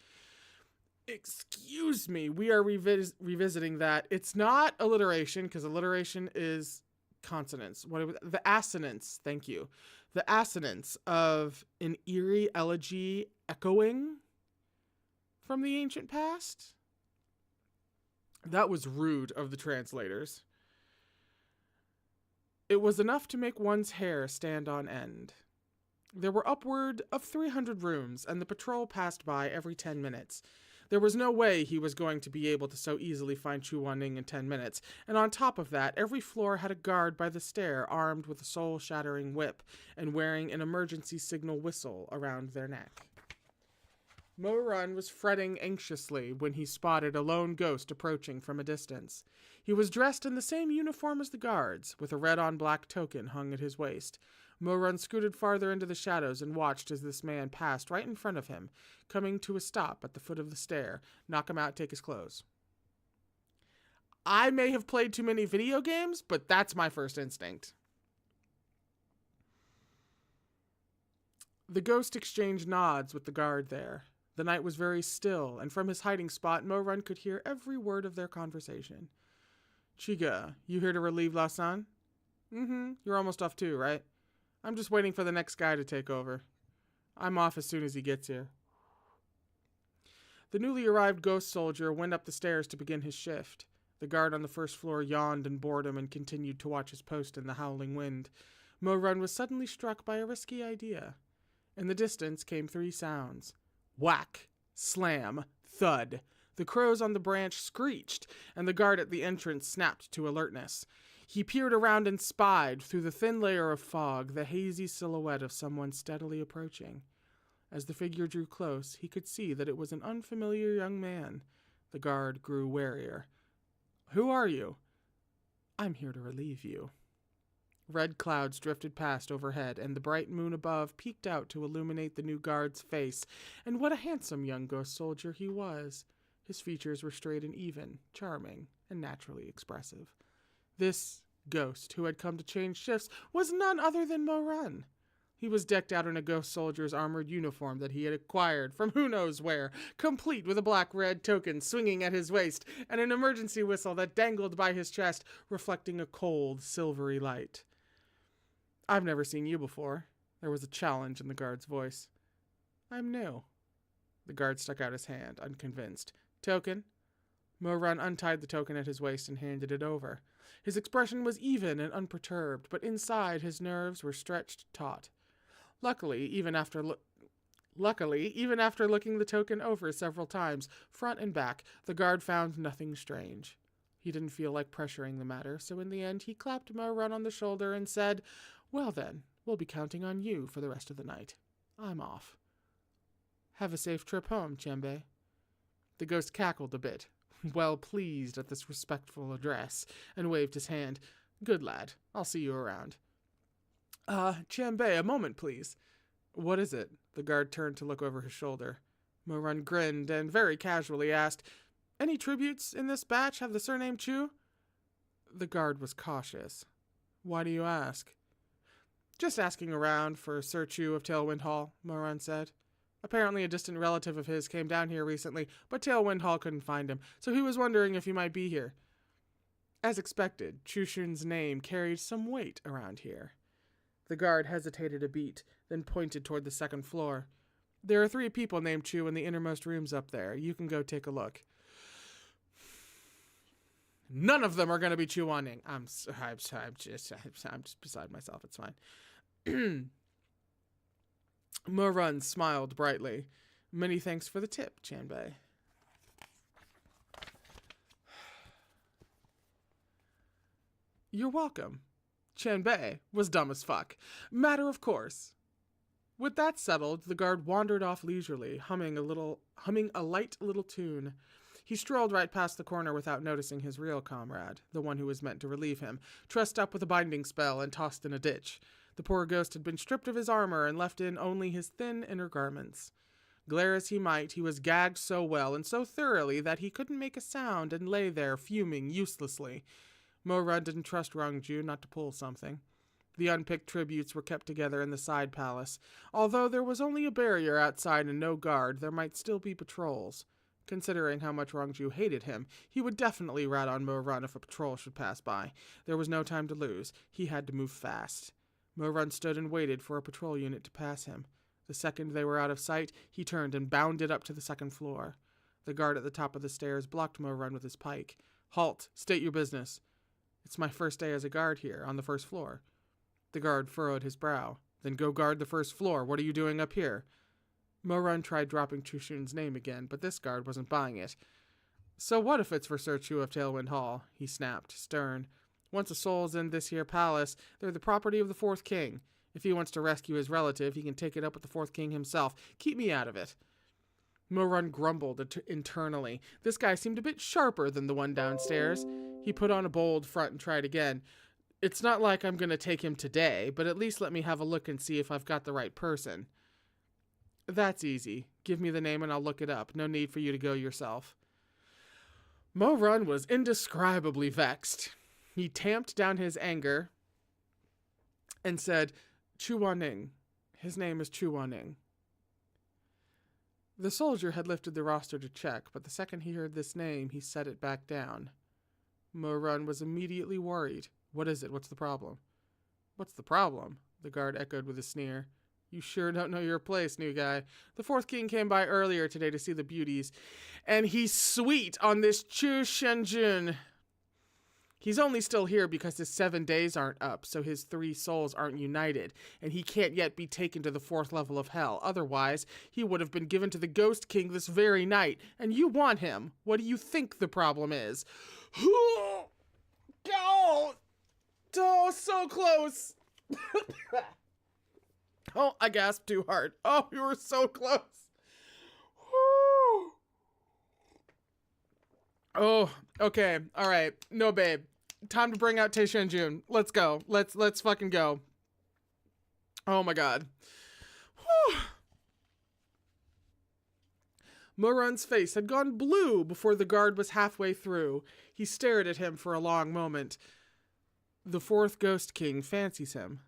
Excuse me, we are revisiting that. It's not alliteration, because alliteration is consonants. The assonance, thank you. The assonance of an eerie elegy echoing from the ancient past. That was rude of the translators. It was enough to make one's hair stand on end. There were upward of 300 rooms, and the patrol passed by every 10 minutes. There was no way he was going to be able to so easily find Chu Wanning in 10 minutes, and on top of that, every floor had a guard by the stair armed with a soul-shattering whip and wearing an emergency signal whistle around their neck. Mo-run was fretting anxiously when he spotted a lone ghost approaching from a distance. He was dressed in the same uniform as the guards, with a red-on-black token hung at his waist. Mo-run scooted farther into the shadows and watched as this man passed right in front of him, coming to a stop at the foot of the stair. Knock him out, take his clothes. I may have played too many video games, but that's my first instinct. The ghost exchanged nods with the guard there. The night was very still, and from his hiding spot, Mo-run could hear every word of their conversation. Chiga, you here to relieve Lasan? You're almost off too, right? I'm just waiting for the next guy to take over. I'm off as soon as he gets here. The newly arrived ghost soldier went up the stairs to begin his shift. The guard on the first floor yawned in boredom and continued to watch his post in the howling wind. Mo-run was suddenly struck by a risky idea. In the distance came 3 sounds. Whack, slam, thud. The crows on the branch screeched, and the guard at the entrance snapped to alertness. He peered around and spied, through the thin layer of fog, the hazy silhouette of someone steadily approaching. As the figure drew close, he could see that it was an unfamiliar young man. The guard grew warier. Who are you? I'm here to relieve you. Red clouds drifted past overhead, and the bright moon above peeked out to illuminate the new guard's face. And what a handsome young ghost soldier he was. His features were straight and even, charming, and naturally expressive. This ghost, who had come to change shifts, was none other than Mo Run. He was decked out in a ghost soldier's armored uniform that he had acquired from who knows where, complete with a black-red token swinging at his waist and an emergency whistle that dangled by his chest, reflecting a cold, silvery light. "I've never seen you before." There was a challenge in the guard's voice. "I'm new." The guard stuck out his hand, unconvinced. "Token?" Mo Run untied the token at his waist and handed it over. His expression was even and unperturbed, but inside his nerves were stretched taut. Luckily, even after looking the token over several times, front and back, the guard found nothing strange. He didn't feel like pressuring the matter, so in the end he clapped Mo Run on the shoulder and said, "Well then, we'll be counting on you for the rest of the night. I'm off." "Have a safe trip home, Qianbei." The ghost cackled a bit, well pleased at this respectful address, and waved his hand. "Good lad, I'll see you around." Qianbei, a moment, please." "What is it?" The guard turned to look over his shoulder. Mo Run grinned and very casually asked, "Any tributes in this batch have the surname Chu?" The guard was cautious. "Why do you ask?" "Just asking around for Sir Chu of Tailwind Hall," Mo Run said. "Apparently a distant relative of his came down here recently, but Tailwind Hall couldn't find him, so he was wondering if he might be here." As expected, Chu Shun's name carried some weight around here. The guard hesitated a beat, then pointed toward the second floor. "There are 3 people named Chu in the innermost rooms up there. You can go take a look." "None of them are going to be Chu Wanning." I'm just beside myself. It's fine. Mo Run smiled brightly. "Many thanks for the tip, Qianbei." "You're welcome." Qianbei was dumb as fuck. Matter of course. With that settled, the guard wandered off leisurely, humming a light little tune. He strolled right past the corner without noticing his real comrade, the one who was meant to relieve him, trussed up with a binding spell and tossed in a ditch. The poor ghost had been stripped of his armor and left in only his thin inner garments. Glare as he might, he was gagged so well and so thoroughly that he couldn't make a sound and lay there fuming uselessly. Mo Run didn't trust Rong Jiu not to pull something. The unpicked tributes were kept together in the side palace. Although there was only a barrier outside and no guard, there might still be patrols. Considering how much Rong Jiu hated him, he would definitely rat on Mo Run if a patrol should pass by. There was no time to lose. He had to move fast. Mo Run stood and waited for a patrol unit to pass him. The second they were out of sight, he turned and bounded up to the second floor. The guard at the top of the stairs blocked Mo Run with his pike. "Halt! State your business." "It's my first day as a guard here, on the first floor." The guard furrowed his brow. "Then go guard the first floor. What are you doing up here?" Mo Run tried dropping Chu Shun's name again, but this guard wasn't buying it. "So what if it's for Sir Chu of Tailwind Hall?" he snapped, stern. "Once a soul's in this here palace, they're the property of the Fourth King. If he wants to rescue his relative, he can take it up with the Fourth King himself. Keep me out of it." Mo Run grumbled internally. This guy seemed a bit sharper than the one downstairs. He put on a bold front and tried again. "It's not like I'm going to take him today, but at least let me have a look and see if I've got the right person." "That's easy. Give me the name and I'll look it up. No need for you to go yourself." Mo Run was indescribably vexed. He tamped down his anger and said, "Chu Wanning. His name is Chu Wanning." The soldier had lifted the roster to check, but the second he heard this name, he set it back down. Mo Run was immediately worried. "What is it? What's the problem?" "What's the problem?" the guard echoed with a sneer. "You sure don't know your place, new guy. The Fourth King came by earlier today to see the beauties, and he's sweet on this Chu Shenjun. He's only still here because his 7 days aren't up, so his 3 souls aren't united, and he can't yet be taken to the 4th level of hell. Otherwise, he would have been given to the Ghost King this very night, and you want him. What do you think the problem is?" Oh, so close. Oh, I gasped too hard. Oh, you were so close. Oh, okay. All right. No, babe. Time to bring out Taisha and June. Let's go. Let's fucking go. Oh my god. Whew. Mo-run's face had gone blue before the guard was halfway through. He stared at him for a long moment. The fourth Ghost King fancies him.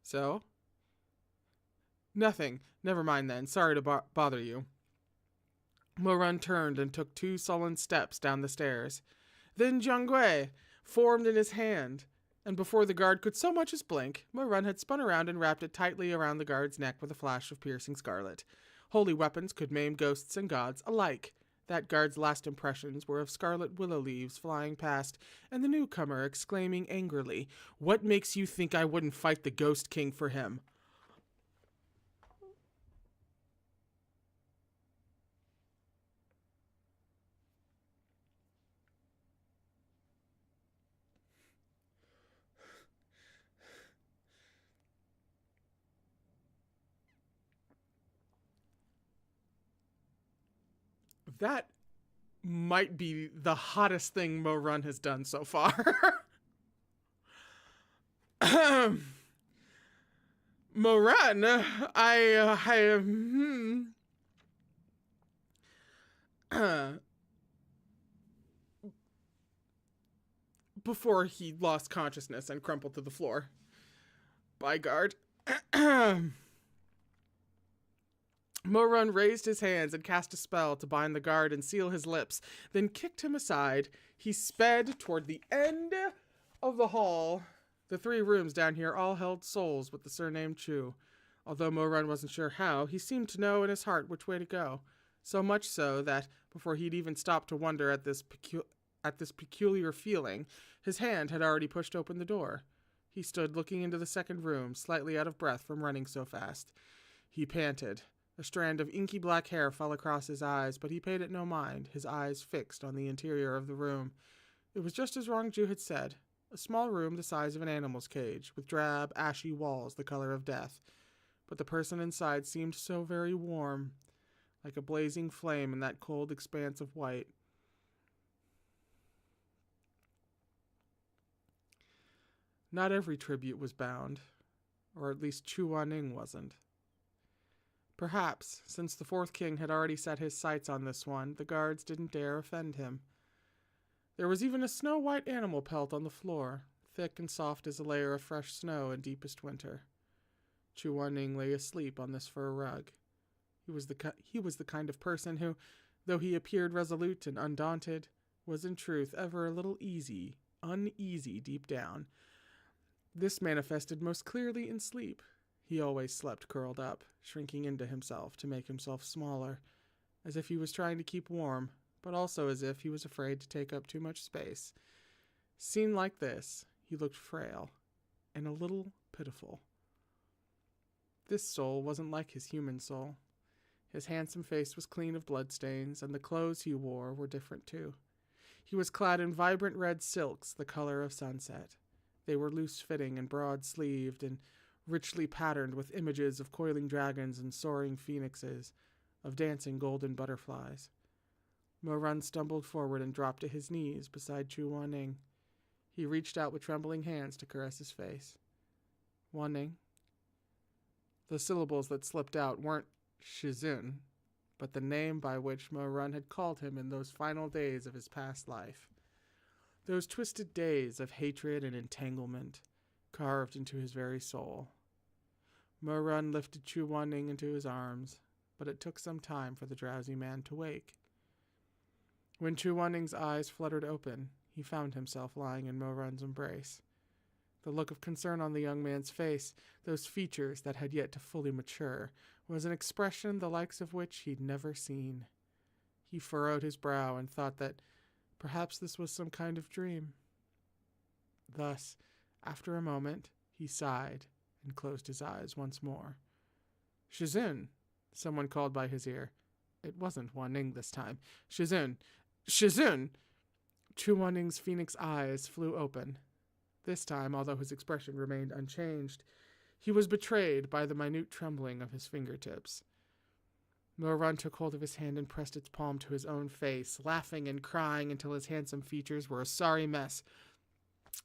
So? Nothing. Never mind then. Sorry to bother you. Mo-run turned and took 2 sullen steps down the stairs. Then Jiang formed in his hand, and before the guard could so much as blink, Mo-run had spun around and wrapped it tightly around the guard's neck with a flash of piercing scarlet. Holy weapons could maim ghosts and gods alike. That guard's last impressions were of scarlet willow leaves flying past, and the newcomer exclaiming angrily, "What makes you think I wouldn't fight the Ghost King for him?" That might be the hottest thing Mo-run has done so far. Mo-run, before he lost consciousness and crumpled to the floor. By guard. Mo-run raised his hands and cast a spell to bind the guard and seal his lips, then kicked him aside. He sped toward the end of the hall. The 3 rooms down here all held souls with the surname Chu. Although Mo-run wasn't sure how, he seemed to know in his heart which way to go. So much so that, before he'd even stopped to wonder at this peculiar feeling, his hand had already pushed open the door. He stood looking into the second room, slightly out of breath from running so fast. He panted. A strand of inky black hair fell across his eyes, but he paid it no mind, his eyes fixed on the interior of the room. It was just as Rong Jiu had said, a small room the size of an animal's cage, with drab, ashy walls the color of death. But the person inside seemed so very warm, like a blazing flame in that cold expanse of white. Not every tribute was bound, or at least Chu Wanning wasn't. Perhaps, since the 4th king had already set his sights on this one, the guards didn't dare offend him. There was even a snow-white animal pelt on the floor, thick and soft as a layer of fresh snow in deepest winter. Chu Wanning lay asleep on this fur rug. He was the kind of person who, though he appeared resolute and undaunted, was in truth ever a little uneasy deep down. This manifested most clearly in sleep. He always slept curled up, shrinking into himself to make himself smaller, as if he was trying to keep warm, but also as if he was afraid to take up too much space. Seen like this, he looked frail and a little pitiful. This soul wasn't like his human soul. His handsome face was clean of bloodstains, and the clothes he wore were different too. He was clad in vibrant red silks, the color of sunset. They were loose-fitting and broad-sleeved and richly patterned with images of coiling dragons and soaring phoenixes, of dancing golden butterflies. Mo-run stumbled forward and dropped to his knees beside Chu Wanning. He reached out with trembling hands to caress his face. Wanning. The syllables that slipped out weren't Shizun, but the name by which Mo-run had called him in those final days of his past life. Those twisted days of hatred and entanglement, carved into his very soul. Mo-run lifted Chu Wanning into his arms, but it took some time for the drowsy man to wake. When Chu Wanning's eyes fluttered open, he found himself lying in Mo-run's embrace. The look of concern on the young man's face, those features that had yet to fully mature, was an expression the likes of which he'd never seen. He furrowed his brow and thought that perhaps this was some kind of dream. Thus, after a moment, he sighed and closed his eyes once more. Shizun, someone called by his ear. It wasn't Wanning this time. Shizun! Shizun! Chu Wanning's phoenix eyes flew open. This time, although his expression remained unchanged, he was betrayed by the minute trembling of his fingertips. Mo-run took hold of his hand and pressed its palm to his own face, laughing and crying until his handsome features were a sorry mess.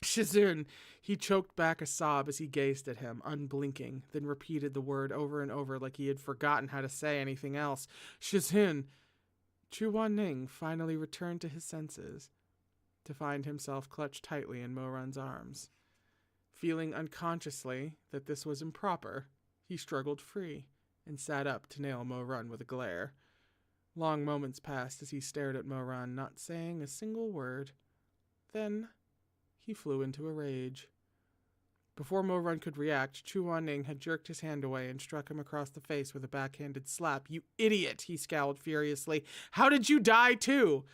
Shizun, he choked back a sob as he gazed at him, unblinking, then repeated the word over and over like he had forgotten how to say anything else. Shizun. Chu Wanning finally returned to his senses, to find himself clutched tightly in Mo-run's arms. Feeling unconsciously that this was improper, he struggled free and sat up to nail Mo-run with a glare. Long moments passed as he stared at Mo-run, not saying a single word. Then he flew into a rage. Before Mo-run could react, Chu Wanning had jerked his hand away and struck him across the face with a backhanded slap. "You idiot!" he scowled furiously. "How did you die, too?"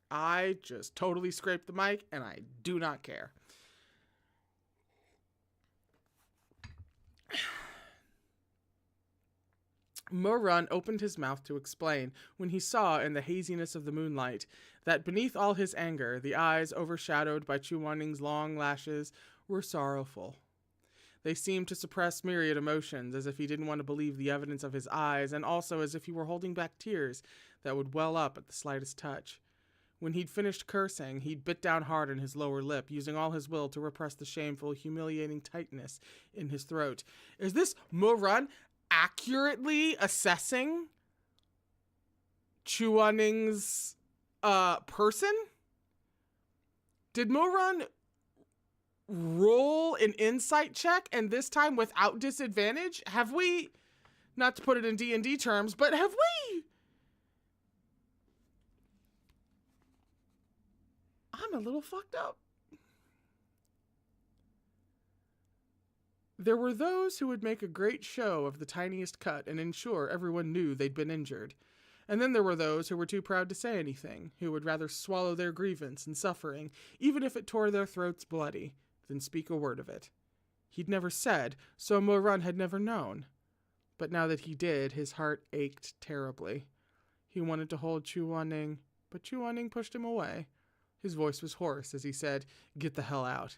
I just totally scraped the mic, and I do not care. Mo-run opened his mouth to explain when he saw in the haziness of the moonlight that beneath all his anger, the eyes overshadowed by Chu Wanning's long lashes were sorrowful. They seemed to suppress myriad emotions, as if he didn't want to believe the evidence of his eyes, and also as if he were holding back tears that would well up at the slightest touch. When he'd finished cursing, he'd bit down hard on his lower lip, using all his will to repress the shameful, humiliating tightness in his throat. Is this Mo-run accurately assessing Chu Wanning's person? Did Mo-run roll an insight check, and this time without disadvantage? Have we, not to put it in D&D terms, but have we... I'm a little fucked up. There were those who would make a great show of the tiniest cut and ensure everyone knew they'd been injured. And then there were those who were too proud to say anything, who would rather swallow their grievance and suffering, even if it tore their throats bloody, than speak a word of it. He'd never said, so Mo-run had never known. But now that he did, his heart ached terribly. He wanted to hold Chu Wanning, but Chu Wanning pushed him away. His voice was hoarse as he said, "Get the hell out."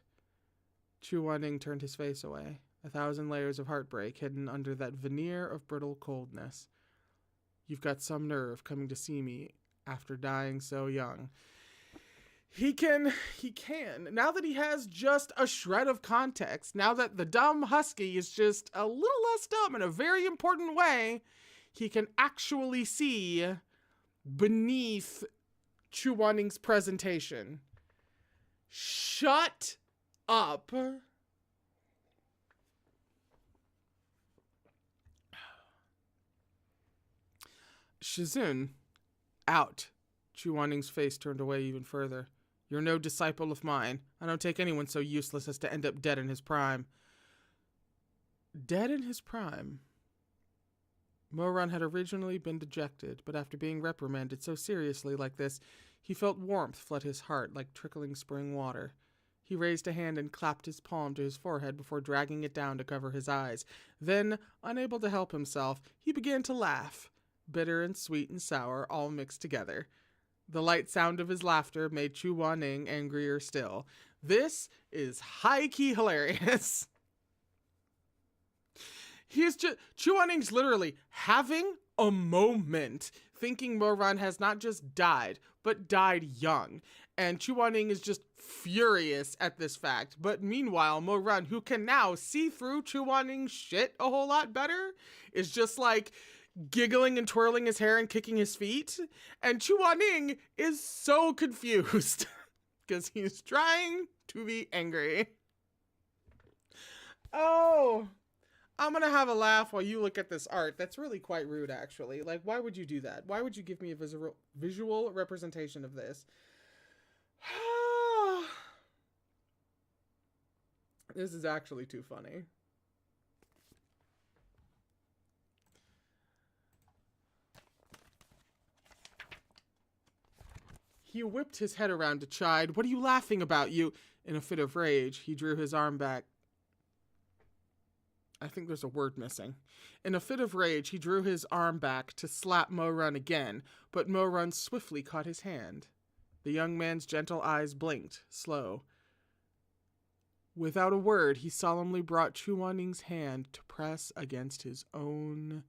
Chu Wanning turned his face away, 1,000 layers of heartbreak hidden under that veneer of brittle coldness. "You've got some nerve coming to see me after dying so young." He can. Now that he has just a shred of context, now that the dumb husky is just a little less dumb in a very important way, he can actually see beneath Chu Wanning's presentation. Shut up. Shizun, out. Chu Wanning's face turned away even further. "You're no disciple of mine. I don't take anyone so useless as to end up dead in his prime." Dead in his prime? Mo-run had originally been dejected, but after being reprimanded so seriously like this, he felt warmth flood his heart like trickling spring water. He raised a hand and clapped his palm to his forehead before dragging it down to cover his eyes. Then, unable to help himself, he began to laugh. Bitter and sweet and sour all mixed together. The light sound of his laughter made Chu Wanning angrier still. This is high-key hilarious. Chu Wanning's literally having a moment, thinking Mo-run has not just died, but died young. And Chu Wanning is just furious at this fact. But meanwhile, Mo-run, who can now see through Chu Wanning's shit a whole lot better, is just like giggling and twirling his hair and kicking his feet. And Chu Wanning is so confused because he's trying to be angry. Oh, I'm going to have a laugh while you look at this art. That's really quite rude, actually. Like, why would you do that? Why would you give me a visual representation of this? This is actually too funny. He whipped his head around to chide. "What are you laughing about, you?" In a fit of rage, he drew his arm back. I think there's a word missing. In a fit of rage, he drew his arm back to slap Mo-run again, but Mo-run swiftly caught his hand. The young man's gentle eyes blinked, slow. Without a word, he solemnly brought Chu Wanning's hand to press against his own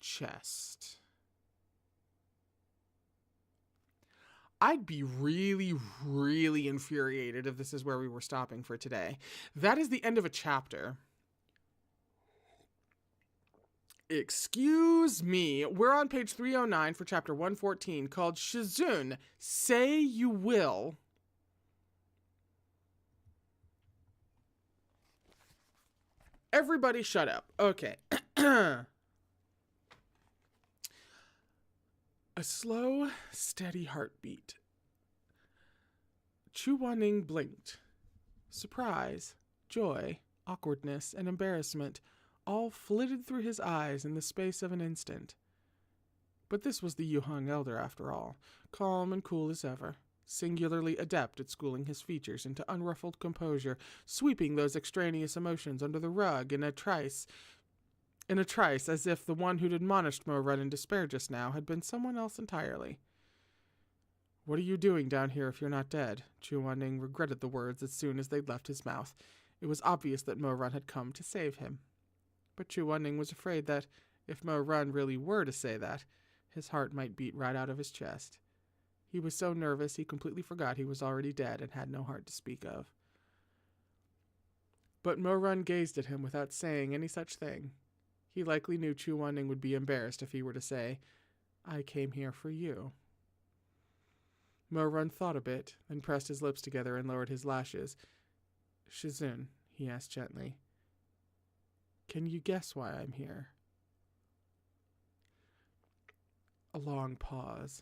chest. I'd be really, really infuriated if this is where we were stopping for today. That is the end of a chapter. Excuse me. We're on page 309 for chapter 114 called Shizun, Say You Will. Everybody shut up. Okay. A slow, steady heartbeat. Chu Wanning blinked. Surprise, joy, awkwardness, and embarrassment all flitted through his eyes in the space of an instant. But this was the Yuhang elder after all, calm and cool as ever, singularly adept at schooling his features into unruffled composure, sweeping those extraneous emotions under the rug in a trice, as if the one who'd admonished Mo-Run in despair just now had been someone else entirely. What are you doing down here if you're not dead? Chu Wanning regretted the words as soon as they'd left his mouth. It was obvious that Mo-Run had come to save him. But Chu Wanning was afraid that, if Mo-Run really were to say that, his heart might beat right out of his chest. He was so nervous he completely forgot he was already dead and had no heart to speak of. But Mo-Run gazed at him without saying any such thing. He likely knew Chu Wanning would be embarrassed if he were to say, I came here for you. Mo-Run thought a bit, then pressed his lips together and lowered his lashes. Shizun, he asked gently, can you guess why I'm here? A long pause.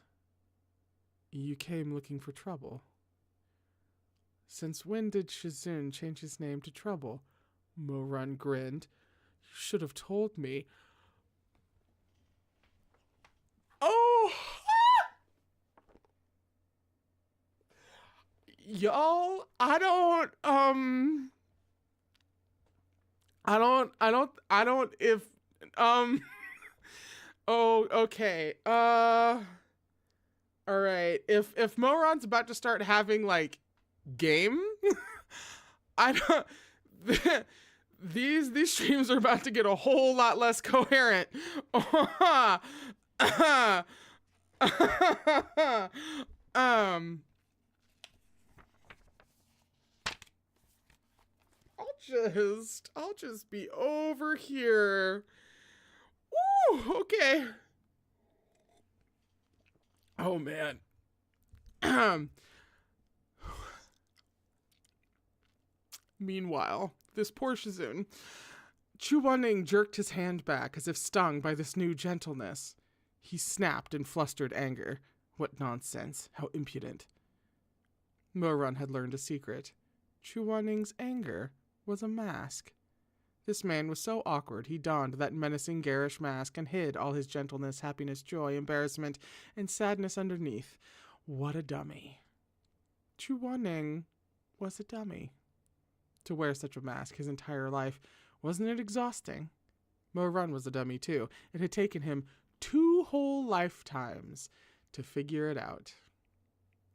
You came looking for trouble. Since when did Shizun change his name to Trouble? Mo-Run grinned. You should have told me. Oh! Y'all, oh, okay. All right. If Mo-Run's about to start having, like, game, I don't, these streams are about to get a whole lot less coherent. I'll just be over here. Woo, okay. Oh, man. Meanwhile, this poor Shizun. Chu Wanning jerked his hand back as if stung by this new gentleness. He snapped in flustered anger. What nonsense. How impudent. Mo-Run had learned a secret. Chu Wanning's anger was a mask. This man was so awkward he donned that menacing garish mask and hid all his gentleness, happiness, joy, embarrassment, and sadness underneath. What a dummy. Chu Wanning was a dummy. To wear such a mask his entire life, wasn't it exhausting? Mo-Run was a dummy too. It had taken him 2 whole lifetimes to figure it out.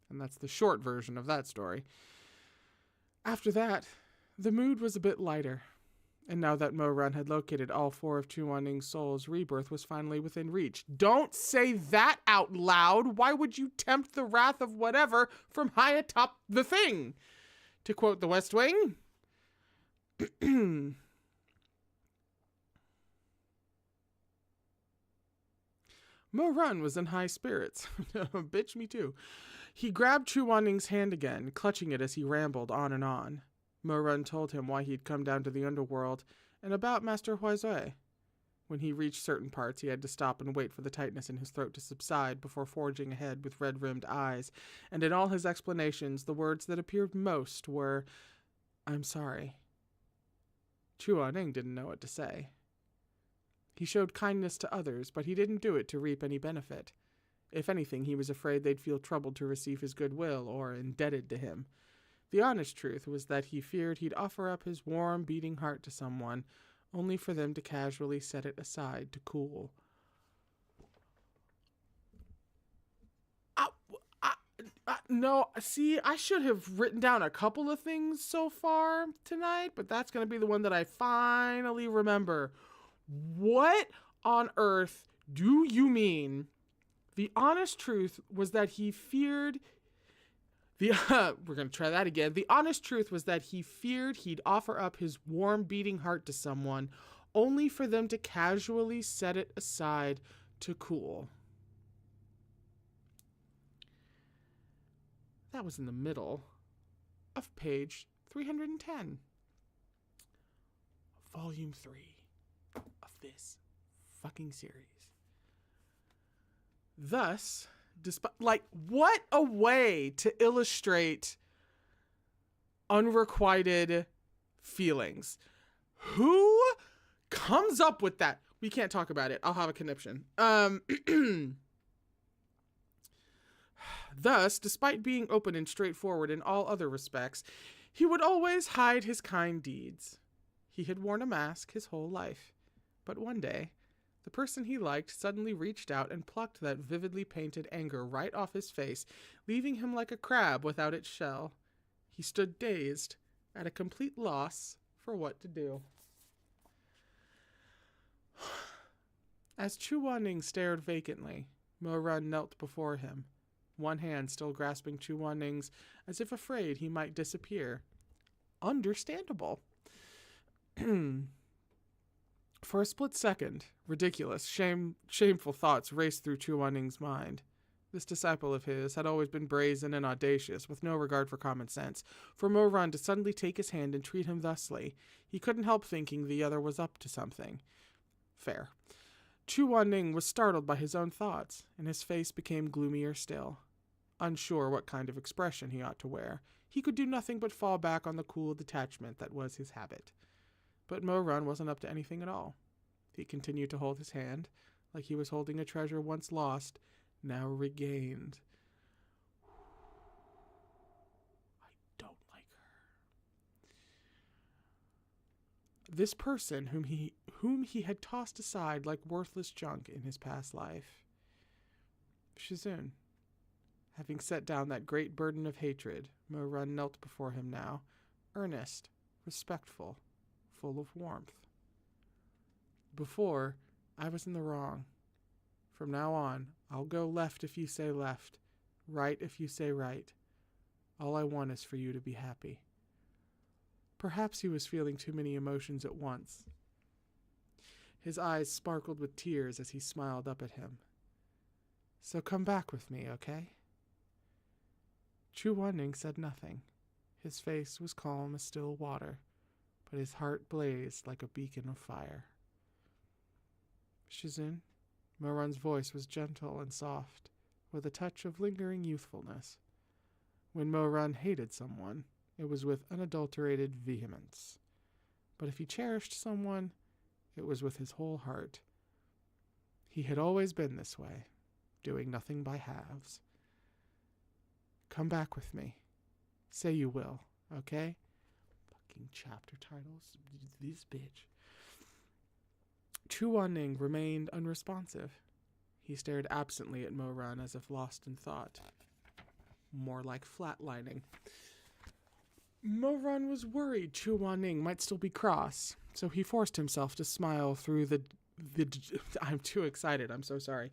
And that's the short version of that story. After that, the mood was a bit lighter. And now that Mo-Run had located all 4 of Chu Wanning's souls, rebirth was finally within reach. Don't say that out loud! Why would you tempt the wrath of whatever from high atop the thing? To quote the West Wing. Mo-Run was in high spirits. Bitch, me too. He grabbed Chu Wanning's hand again, clutching it as he rambled on and on. Mo-Run told him why he'd come down to the underworld, and about Master Huizui. When he reached certain parts, he had to stop and wait for the tightness in his throat to subside before forging ahead with red-rimmed eyes, and in all his explanations, the words that appeared most were, I'm sorry. Chu Wanning didn't know what to say. He showed kindness to others, but he didn't do it to reap any benefit. If anything, he was afraid they'd feel troubled to receive his goodwill or indebted to him. The honest truth was that he feared he'd offer up his warm, beating heart to someone, only for them to casually set it aside to cool. No, see, I should have written down a couple of things so far tonight, but that's going to be the one that I finally remember. What on earth do you mean? The honest truth was that he feared we're going to try that again. The honest truth was that he feared he'd offer up his warm beating heart to someone only for them to casually set it aside to cool. That was in the middle of page 310. Volume 3 of this fucking series. Thus, despite, like, what a way to illustrate unrequited feelings. Who comes up with that? We can't talk about it. I'll have a conniption. Thus, despite being open and straightforward in all other respects, he would always hide his kind deeds. He had worn a mask his whole life. But one day, the person he liked suddenly reached out and plucked that vividly painted anger right off his face, leaving him like a crab without its shell. He stood dazed, at a complete loss for what to do. As Chu Wanning stared vacantly, Mo-Run knelt before him, one hand still grasping Chu Wanning's as if afraid he might disappear. Understandable. For a split second, ridiculous, shameful thoughts raced through Chu Wanning's mind. This disciple of his had always been brazen and audacious, with no regard for common sense. For Mo-Run to suddenly take his hand and treat him thusly, he couldn't help thinking the other was up to something. Fair. Chu Wanning was startled by his own thoughts, and his face became gloomier still. Unsure what kind of expression he ought to wear, he could do nothing but fall back on the cool detachment that was his habit. But Mo-Run wasn't up to anything at all. He continued to hold his hand, like he was holding a treasure once lost, now regained. I don't like her. This person whom he had tossed aside like worthless junk in his past life. Shizun. Having set down that great burden of hatred, Mo-Run knelt before him now, earnest, respectful, full of warmth. Before, I was in the wrong. From now on, I'll go left if you say left, right if you say right. All I want is for you to be happy. Perhaps he was feeling too many emotions at once. His eyes sparkled with tears as he smiled up at him. So come back with me, okay? Chu Wanning said nothing. His face was calm as still water, but his heart blazed like a beacon of fire. Shizun, Mo-Run's voice was gentle and soft, with a touch of lingering youthfulness. When Mo-Run hated someone, it was with unadulterated vehemence. But if he cherished someone, it was with his whole heart. He had always been this way, doing nothing by halves. Come back with me. Say you will, okay? Fucking chapter titles. This bitch. Chu Wanning remained unresponsive. He stared absently at Mo-Run as if lost in thought. More like flatlining. Mo-Run was worried Chu Wanning might still be cross, so he forced himself to smile through the I'm too excited, I'm so sorry.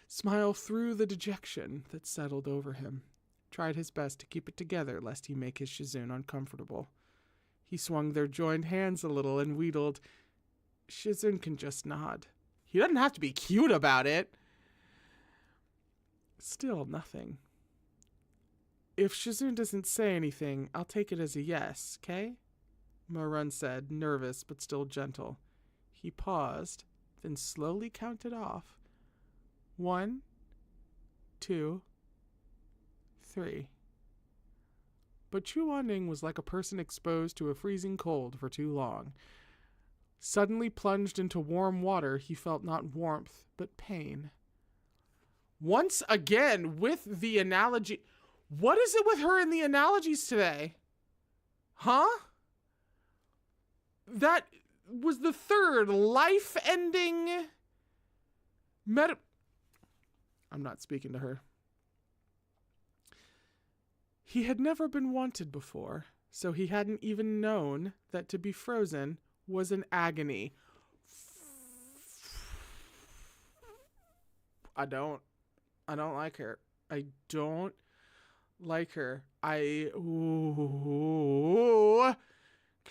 Smile through the dejection that settled over him. Tried his best to keep it together lest he make his Shizun uncomfortable. He swung their joined hands a little and wheedled, Shizun can just nod. He doesn't have to be cute about it. Still nothing. If Shizun doesn't say anything, I'll take it as a yes, okay? Mo-Run said, nervous but still gentle. He paused, then slowly counted off. 1, 2, 3. But Chu Wanning was like a person exposed to a freezing cold for too long. Suddenly plunged into warm water, he felt not warmth, but pain. Once again, with the analogy... What is it with her in the analogies today? Huh? That was the third life-ending... I'm not speaking to her. He had never been wanted before, so he hadn't even known that to be frozen was an agony. I don't like her. I don't like her.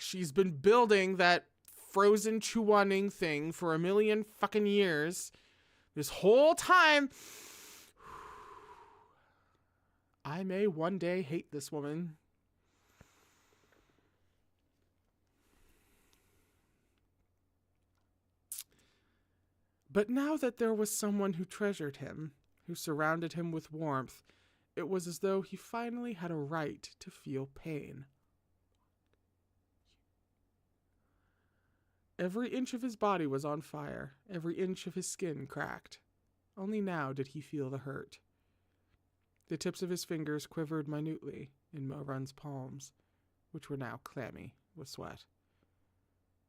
She's been building that frozen Chu Wanning thing for a million fucking years. This whole time. I may one day hate this woman. But now that there was someone who treasured him, who surrounded him with warmth, it was as though he finally had a right to feel pain. Every inch of his body was on fire, every inch of his skin cracked. Only now did he feel the hurt. The tips of his fingers quivered minutely in Mo-Run's palms, which were now clammy with sweat.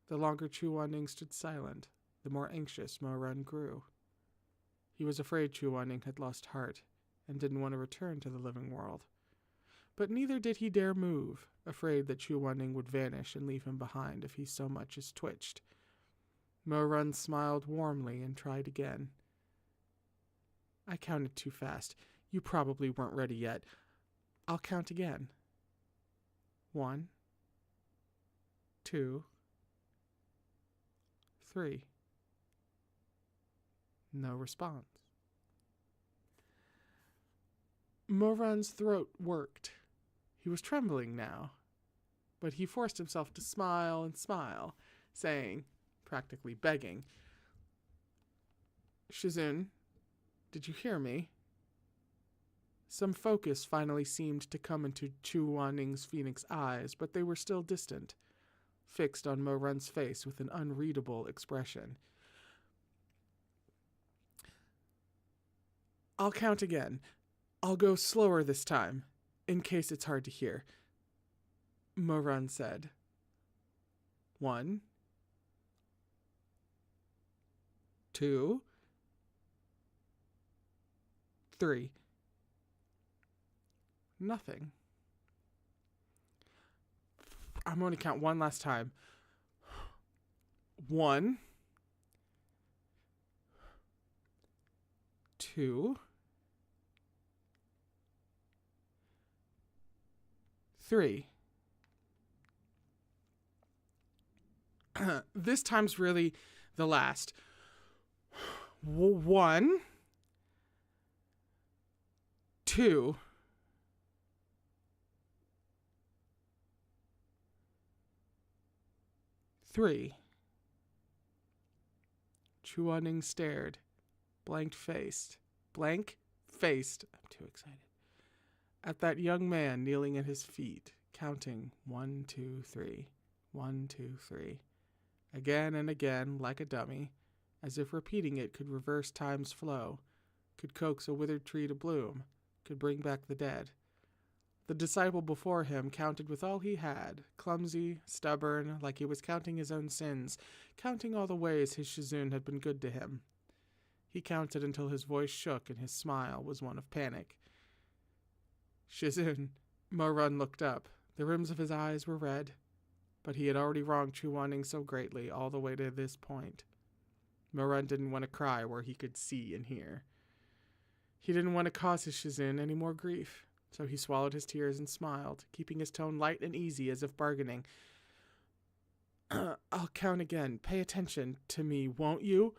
The longer Chu Wanning stood silent, the more anxious Mo-Run grew. He was afraid Chu Wanning had lost heart and didn't want to return to the living world. But neither did he dare move, afraid that Chu Wanning would vanish and leave him behind if he so much as twitched. Mo-Run smiled warmly and tried again. I counted too fast. You probably weren't ready yet. I'll count again. 1, 2, 3. No response. Mo-Run's throat worked. He was trembling now, but he forced himself to smile and smile, saying, practically begging, Shizun, did you hear me? Some focus finally seemed to come into Chu Wanning's phoenix eyes, but they were still distant, fixed on Mo-Run's face with an unreadable expression. I'll count again. I'll go slower this time, in case it's hard to hear. Mo-Run said. 1, 2, 3. Nothing. I'm going to count one last time. 1, 2, 3. This time's really the last. 1, 2, 3. Chu Wanning stared, blank-faced, I'm too excited, at that young man kneeling at his feet, counting 1, 2, 3, 1, 2, 3, again and again like a dummy, as if repeating it could reverse time's flow, could coax a withered tree to bloom, could bring back the dead. The disciple before him counted with all he had, clumsy, stubborn, like he was counting his own sins, counting all the ways his Shizun had been good to him. He counted until his voice shook and his smile was one of panic. Shizun. Mo-Run looked up. The rims of his eyes were red, but he had already wronged Chu Wanning so greatly all the way to this point. Mo-Run didn't want to cry where he could see and hear. He didn't want to cause his Shizun any more grief. So he swallowed his tears and smiled, keeping his tone light and easy as if bargaining. I'll count again. Pay attention to me, won't you?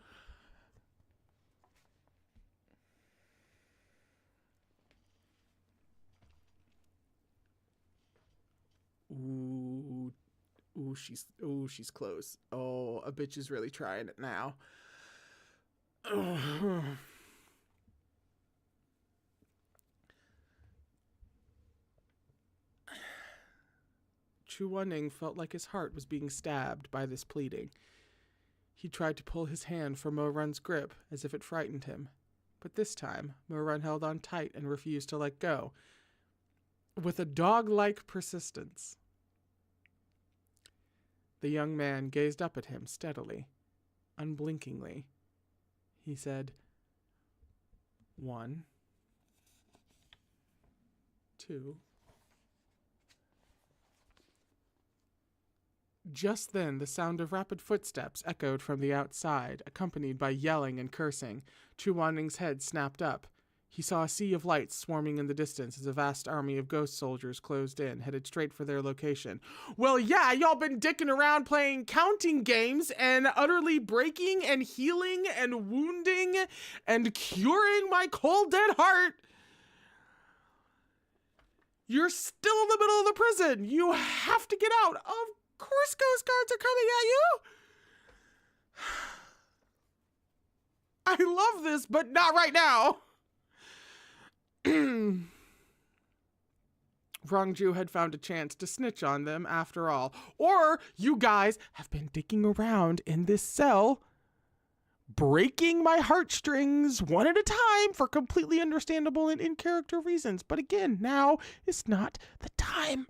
She's close. Oh, a bitch is really trying it now. Chu Wanning felt like his heart was being stabbed by this pleading. He tried to pull his hand from Mo-Run's grip as if it frightened him, but this time Mo-Run held on tight and refused to let go, with a dog-like persistence. The young man gazed up at him steadily, unblinkingly. He said, 1, 2, Just then, the sound of rapid footsteps echoed from the outside, accompanied by yelling and cursing. Chu Wanning's head snapped up. He saw a sea of lights swarming in the distance as a vast army of ghost soldiers closed in, headed straight for their location. Well, yeah, y'all been dicking around playing counting games and utterly breaking and healing and wounding and curing my cold, dead heart. You're still in the middle of the prison. You have to get out. Of course ghost guards are coming at you. I love this, but not right now. Rong Jiu had found a chance to snitch on them after all. Or you guys have been dicking around in this cell, breaking my heartstrings one at a time for completely understandable and in-character reasons. But again, now is not the time.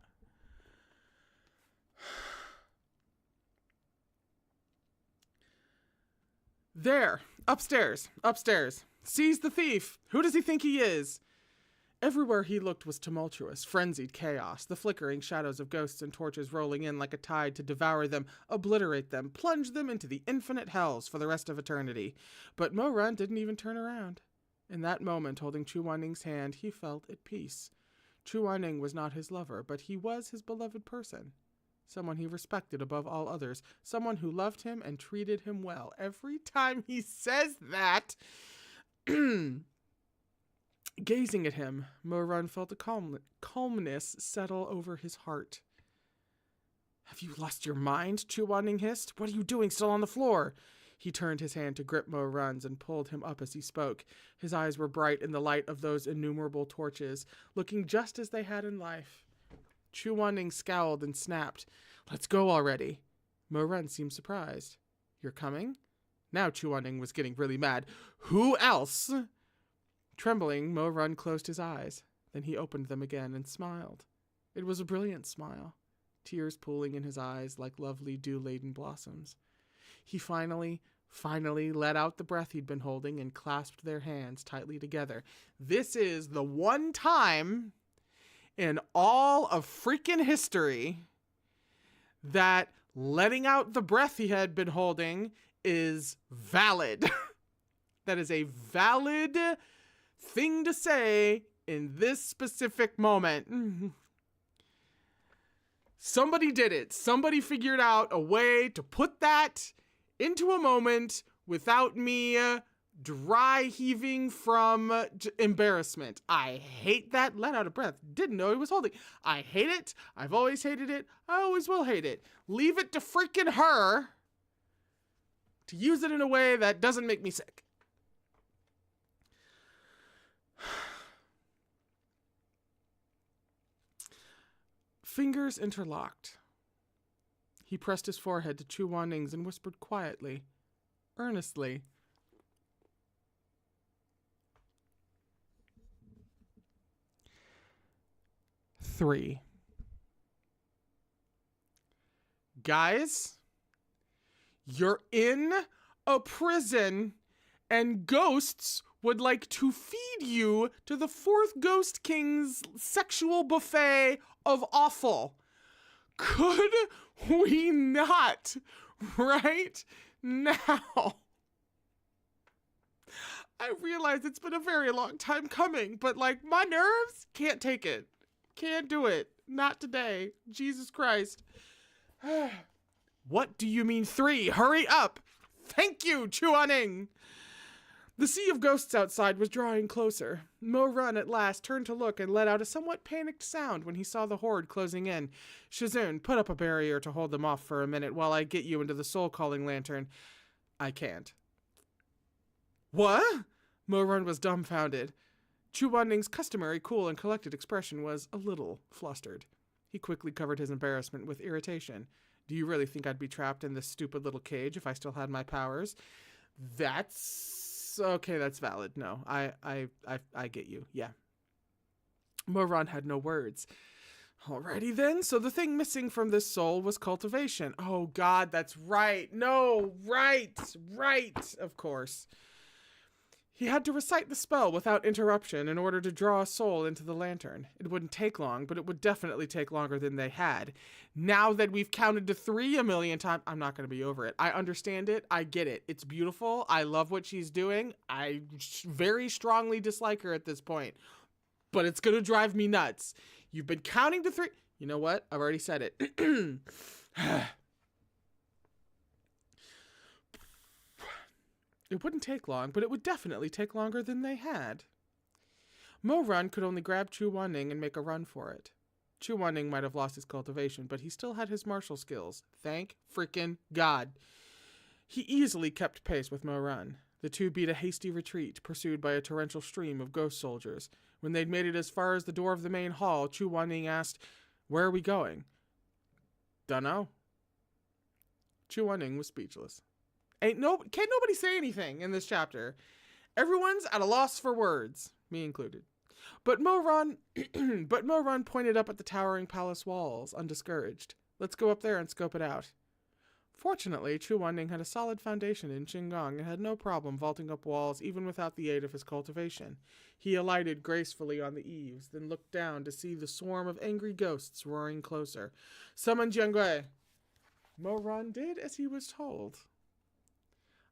There, upstairs. Seize the thief. Who does he think he is? Everywhere he looked was tumultuous, frenzied chaos, the flickering shadows of ghosts and torches rolling in like a tide to devour them, obliterate them, plunge them into the infinite hells for the rest of eternity. But Mo Run didn't even turn around. In that moment, holding Chu Wanning's hand, he felt at peace. Chu Wanning was not his lover, but he was his beloved person. Someone he respected above all others, someone who loved him and treated him well. Every time he says that, gazing at him, Mo Run felt a calmness settle over his heart. Have you lost your mind? Chu Wanning hissed. What are you doing still on the floor? He turned his hand to grip Mo Run's and pulled him up as he spoke. His eyes were bright in the light of those innumerable torches, looking just as they had in life. Chu Wanning scowled and snapped. Let's go already. Mo Run seemed surprised. You're coming? Now Chu Wanning was getting really mad. Who else? Trembling, Mo Run closed his eyes. Then he opened them again and smiled. It was a brilliant smile, tears pooling in his eyes like lovely dew-laden blossoms. He finally let out the breath he'd been holding and clasped their hands tightly together. This is the one time in all of freaking history that letting out the breath he had been holding is valid. That is a valid thing to say in this specific moment. Somebody did it. Somebody figured out a way to put that into a moment without me dry heaving from embarrassment. I hate that. Let out a breath. Didn't know he was holding. I hate it. I've always hated it. I always will hate it. Leave it to freaking her to use it in a way that doesn't make me sick. Fingers interlocked. He pressed his forehead to Chu Wanning's and whispered quietly, earnestly, 3. Guys, you're in a prison and ghosts would like to feed you to the 4th Ghost King's sexual buffet of awful. Could we not right now? I realize it's been a very long time coming, but like my nerves can't take it. Can't do it. Not today. Jesus Christ. What do you mean 3? Hurry up. Thank you, Chu Wanning. The sea of ghosts outside was drawing closer. Mo Run at last turned to look and let out a somewhat panicked sound when he saw the horde closing in. Shizun, put up a barrier to hold them off for a minute while I get you into the soul-calling lantern. I can't. What? Mo Run was dumbfounded. Chu Wanning's customary cool and collected expression was a little flustered. He quickly covered his embarrassment with irritation. Do you really think I'd be trapped in this stupid little cage if I still had my powers? That's... okay, that's valid. No, I get you. Yeah. Mo Run had no words. Alrighty then, so the thing missing from this soul was cultivation. Oh God, that's right. No, right, of course. He had to recite the spell without interruption in order to draw a soul into the lantern. It wouldn't take long, but it would definitely take longer than they had. Now that we've counted to 3 a million times, I'm not going to be over it. I understand it. I get it. It's beautiful. I love what she's doing. I very strongly dislike her at this point, but it's going to drive me nuts. You've been counting to 3. You know what? I've already said it. It wouldn't take long, but it would definitely take longer than they had. Mo Run could only grab Chu Wanning and make a run for it. Chu Wanning might have lost his cultivation, but he still had his martial skills. Thank frickin' God. He easily kept pace with Mo Run. The two beat a hasty retreat, pursued by a torrential stream of ghost soldiers. When they'd made it as far as the door of the main hall, Chu Wanning asked, "Where are we going?" "Dunno." Chu Wanning was speechless. Can't nobody say anything in this chapter. Everyone's at a loss for words, me included. But Mo Run pointed up at the towering palace walls, undiscouraged. "Let's go up there and scope it out." Fortunately, Chu Wanning had a solid foundation in Qinggong and had no problem vaulting up walls even without the aid of his cultivation. He alighted gracefully on the eaves, then looked down to see the swarm of angry ghosts roaring closer. "Summon Jiangui." Mo Run did as he was told.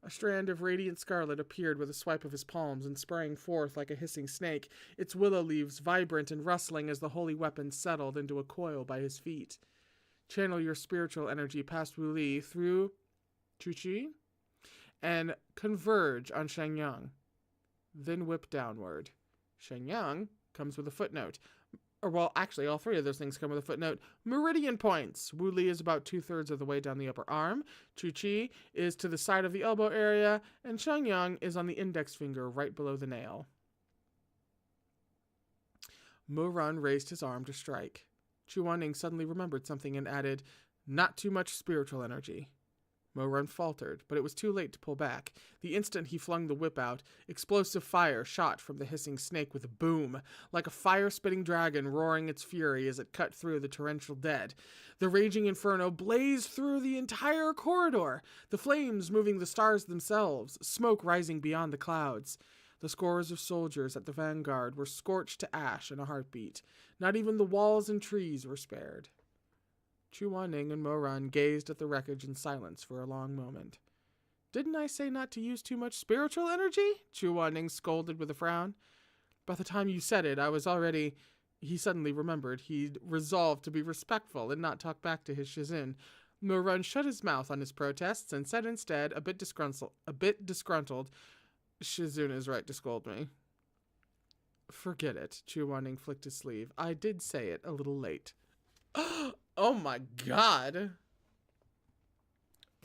A strand of radiant scarlet appeared with a swipe of his palms and sprang forth like a hissing snake, its willow leaves vibrant and rustling as the holy weapon settled into a coil by his feet. "Channel your spiritual energy past Wu Li through Chu Qi and converge on Shenyang. Then whip downward." Shenyang comes with a footnote. Well, actually, all 3 of those things come with a footnote. Meridian points. Wu Li is about 2/3 of the way down the upper arm. Chu Qi is to the side of the elbow area, and Shenyang is on the index finger right below the nail. Mo Run raised his arm to strike. Chu Wanning suddenly remembered something and added, "Not too much spiritual energy." Mo Run faltered, but it was too late to pull back. The instant he flung the whip out, explosive fire shot from the hissing snake with a boom, like a fire-spitting dragon roaring its fury as it cut through the torrential dead. The raging inferno blazed through the entire corridor, the flames moving the stars themselves, smoke rising beyond the clouds. The scores of soldiers at the vanguard were scorched to ash in a heartbeat. Not even the walls and trees were spared. Chu Wanning and Mo Run gazed at the wreckage in silence for a long moment. "Didn't I say not to use too much spiritual energy?" Chu Wanning scolded with a frown. "By the time you said it, I was already—" He suddenly remembered he'd resolved to be respectful and not talk back to his Shizun. Mo Run shut his mouth on his protests and said instead, a bit disgruntled, "Shizun is right to scold me." "Forget it," Chu Wanning flicked his sleeve. "I did say it a little late." Oh my God.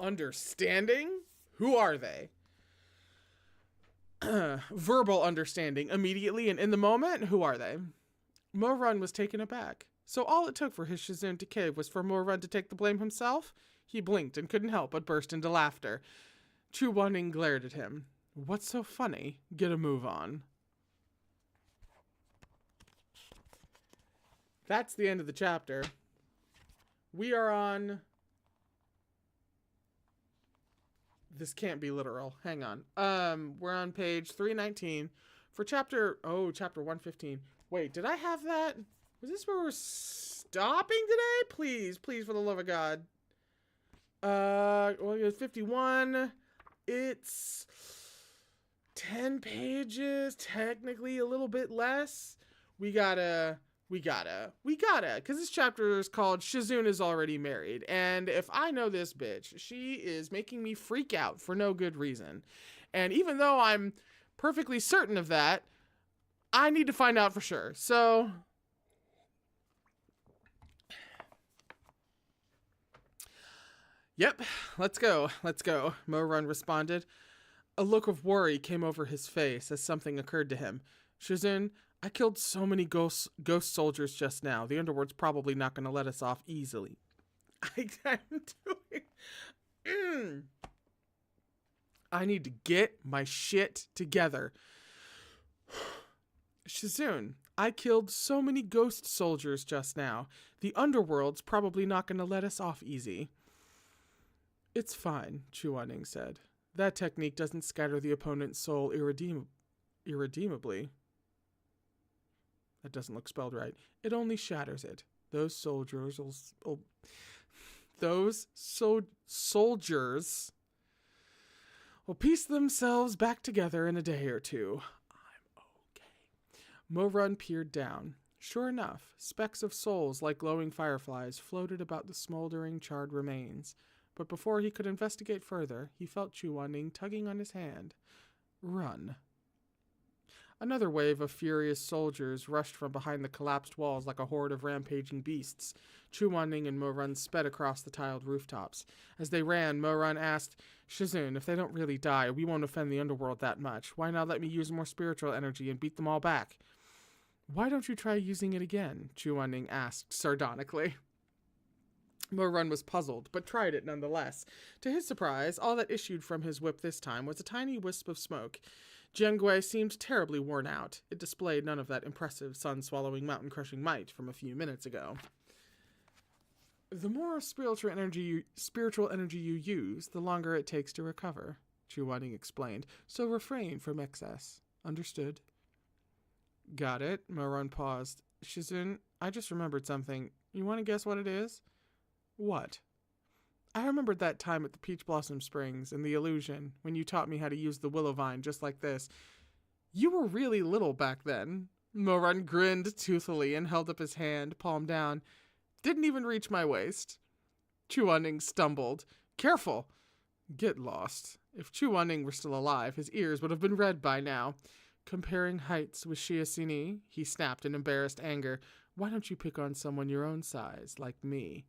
Understanding? Who are they? Verbal understanding immediately and in the moment? Who are they? Mo Run was taken aback. So all it took for his Shizun to cave was for Mo Run to take the blame himself? He blinked and couldn't help but burst into laughter. Chu Wanning glared at him. "What's so funny? Get a move on." That's the end of the chapter. We are on... This can't be literal. Hang on. We're on page 319 for chapter 115. Wait, did I have that? Was this where we're stopping today? Please, for the love of God. Well, it's 51. It's 10 pages, technically a little bit less. We gotta, because this chapter is called Shizun is Already Married. And if I know this bitch, she is making me freak out for no good reason. And even though I'm perfectly certain of that, I need to find out for sure. So, yep, let's go. Mo Run responded. A look of worry came over his face as something occurred to him. "Shizun, I killed so many ghost soldiers just now. The underworld's probably not going to let us off easily." I'm doing... I need to get my shit together. "Shizun, I killed so many ghost soldiers just now. The underworld's probably not going to let us off easy." "It's fine," Chu Wanning said. "That technique doesn't scatter the opponent's soul Irredeemably. That doesn't look spelled right. It only shatters it. Those soldiers will piece themselves back together in a day or two. I'm okay. Morun peered down. Sure enough, specks of souls like glowing fireflies floated about the smoldering, charred remains. But before he could investigate further, he felt Chu Wanning tugging on his hand. Run. Another wave of furious soldiers rushed from behind the collapsed walls like a horde of rampaging beasts. Chu Wanning and Morun sped across the tiled rooftops. As they ran, Morun asked, Shizun, if they don't really die, we won't offend the underworld that much. Why not let me use more spiritual energy and beat them all back? Why don't you try using it again? Chu Wanning asked sardonically. Morun was puzzled, but tried it nonetheless. To his surprise, all that issued from his whip this time was a tiny wisp of smoke. Jiangui seemed terribly worn out. It displayed none of that impressive sun-swallowing, mountain-crushing might from a few minutes ago. The more spiritual energy you use, the longer it takes to recover, Chu Wanning explained. So refrain from excess. Understood? Got it. Morun paused. Shizun, I just remembered something. You want to guess what it is? What? I remembered that time at the Peach Blossom Springs and the illusion, when you taught me how to use the willow vine just like this. You were really little back then. Morun grinned toothily and held up his hand, palm down. Didn't even reach my waist. Chu Wanning stumbled. Careful! Get lost. If Chu Wanning were still alive, his ears would have been red by now. Comparing heights with Shiasini, he snapped in embarrassed anger. Why don't you pick on someone your own size, like me?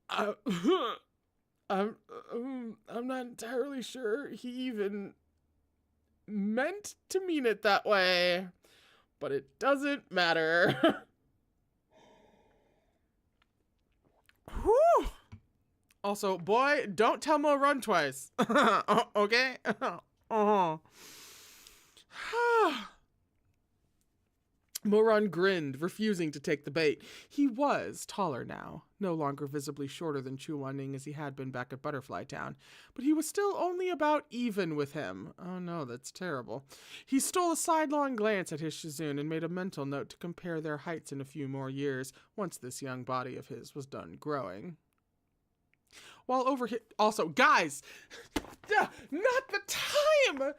I'm not entirely sure he even meant to mean it that way, but it doesn't matter. Whew. Also, boy, don't tell Mo run twice. Okay? Morun grinned, refusing to take the bait. He was taller now, no longer visibly shorter than Chu Wanning as he had been back at Butterfly Town, but he was still only about even with him. Oh no, that's terrible. He stole a sidelong glance at his Shizun and made a mental note to compare their heights in a few more years, once this young body of his was done growing. While over here... Also, guys! Not the time!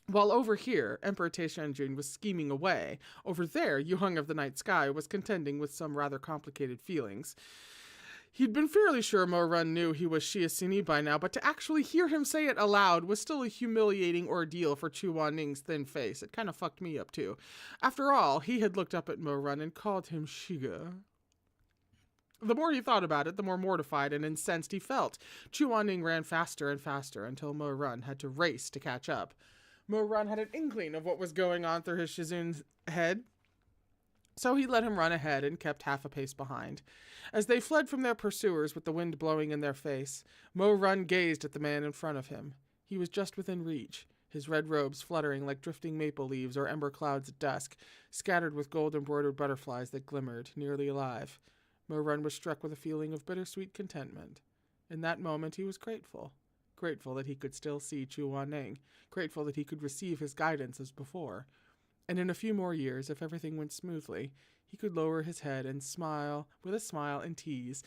While over here, Emperor Taishanjun was scheming away. Over there, Yuheng of the Night Sky was contending with some rather complicated feelings. He'd been fairly sure Morun knew he was Shiasini by now, but to actually hear him say it aloud was still a humiliating ordeal for Chu Wanning's thin face. It kind of fucked me up, too. After all, he had looked up at Morun and called him Shiga. The more he thought about it, the more mortified and incensed he felt. Chu Wanning ran faster and faster until Morun had to race to catch up. Morun had an inkling of what was going on through his Shizun's head, so he let him run ahead and kept half a pace behind. As they fled from their pursuers with the wind blowing in their face, Morun gazed at the man in front of him. He was just within reach, his red robes fluttering like drifting maple leaves or ember clouds at dusk, scattered with gold-embroidered butterflies that glimmered, nearly alive. Morun was struck with a feeling of bittersweet contentment. In that moment he was grateful. Grateful that he could still see Chu Wanning, grateful that he could receive his guidance as before. And in a few more years, if everything went smoothly, he could lower his head and smile, with a smile and tease.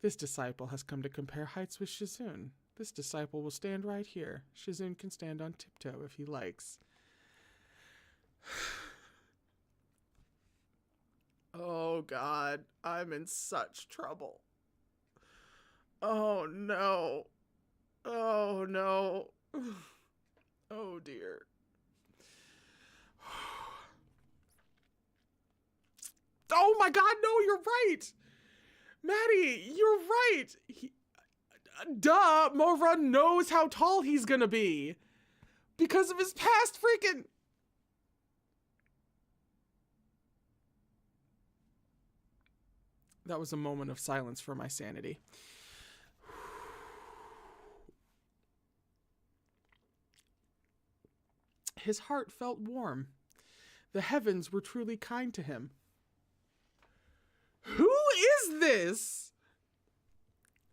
This disciple has come to compare heights with Shizun. This disciple will stand right here. Shizun can stand on tiptoe if he likes. Oh God, I'm in such trouble. Oh no. Oh no. Oh dear. Oh my God, no, you're right. Maddie, you're right. Duh, Morun knows how tall he's gonna be. Because of his past freaking... That was a moment of silence for my sanity. His heart felt warm. The heavens were truly kind to him. Who is this?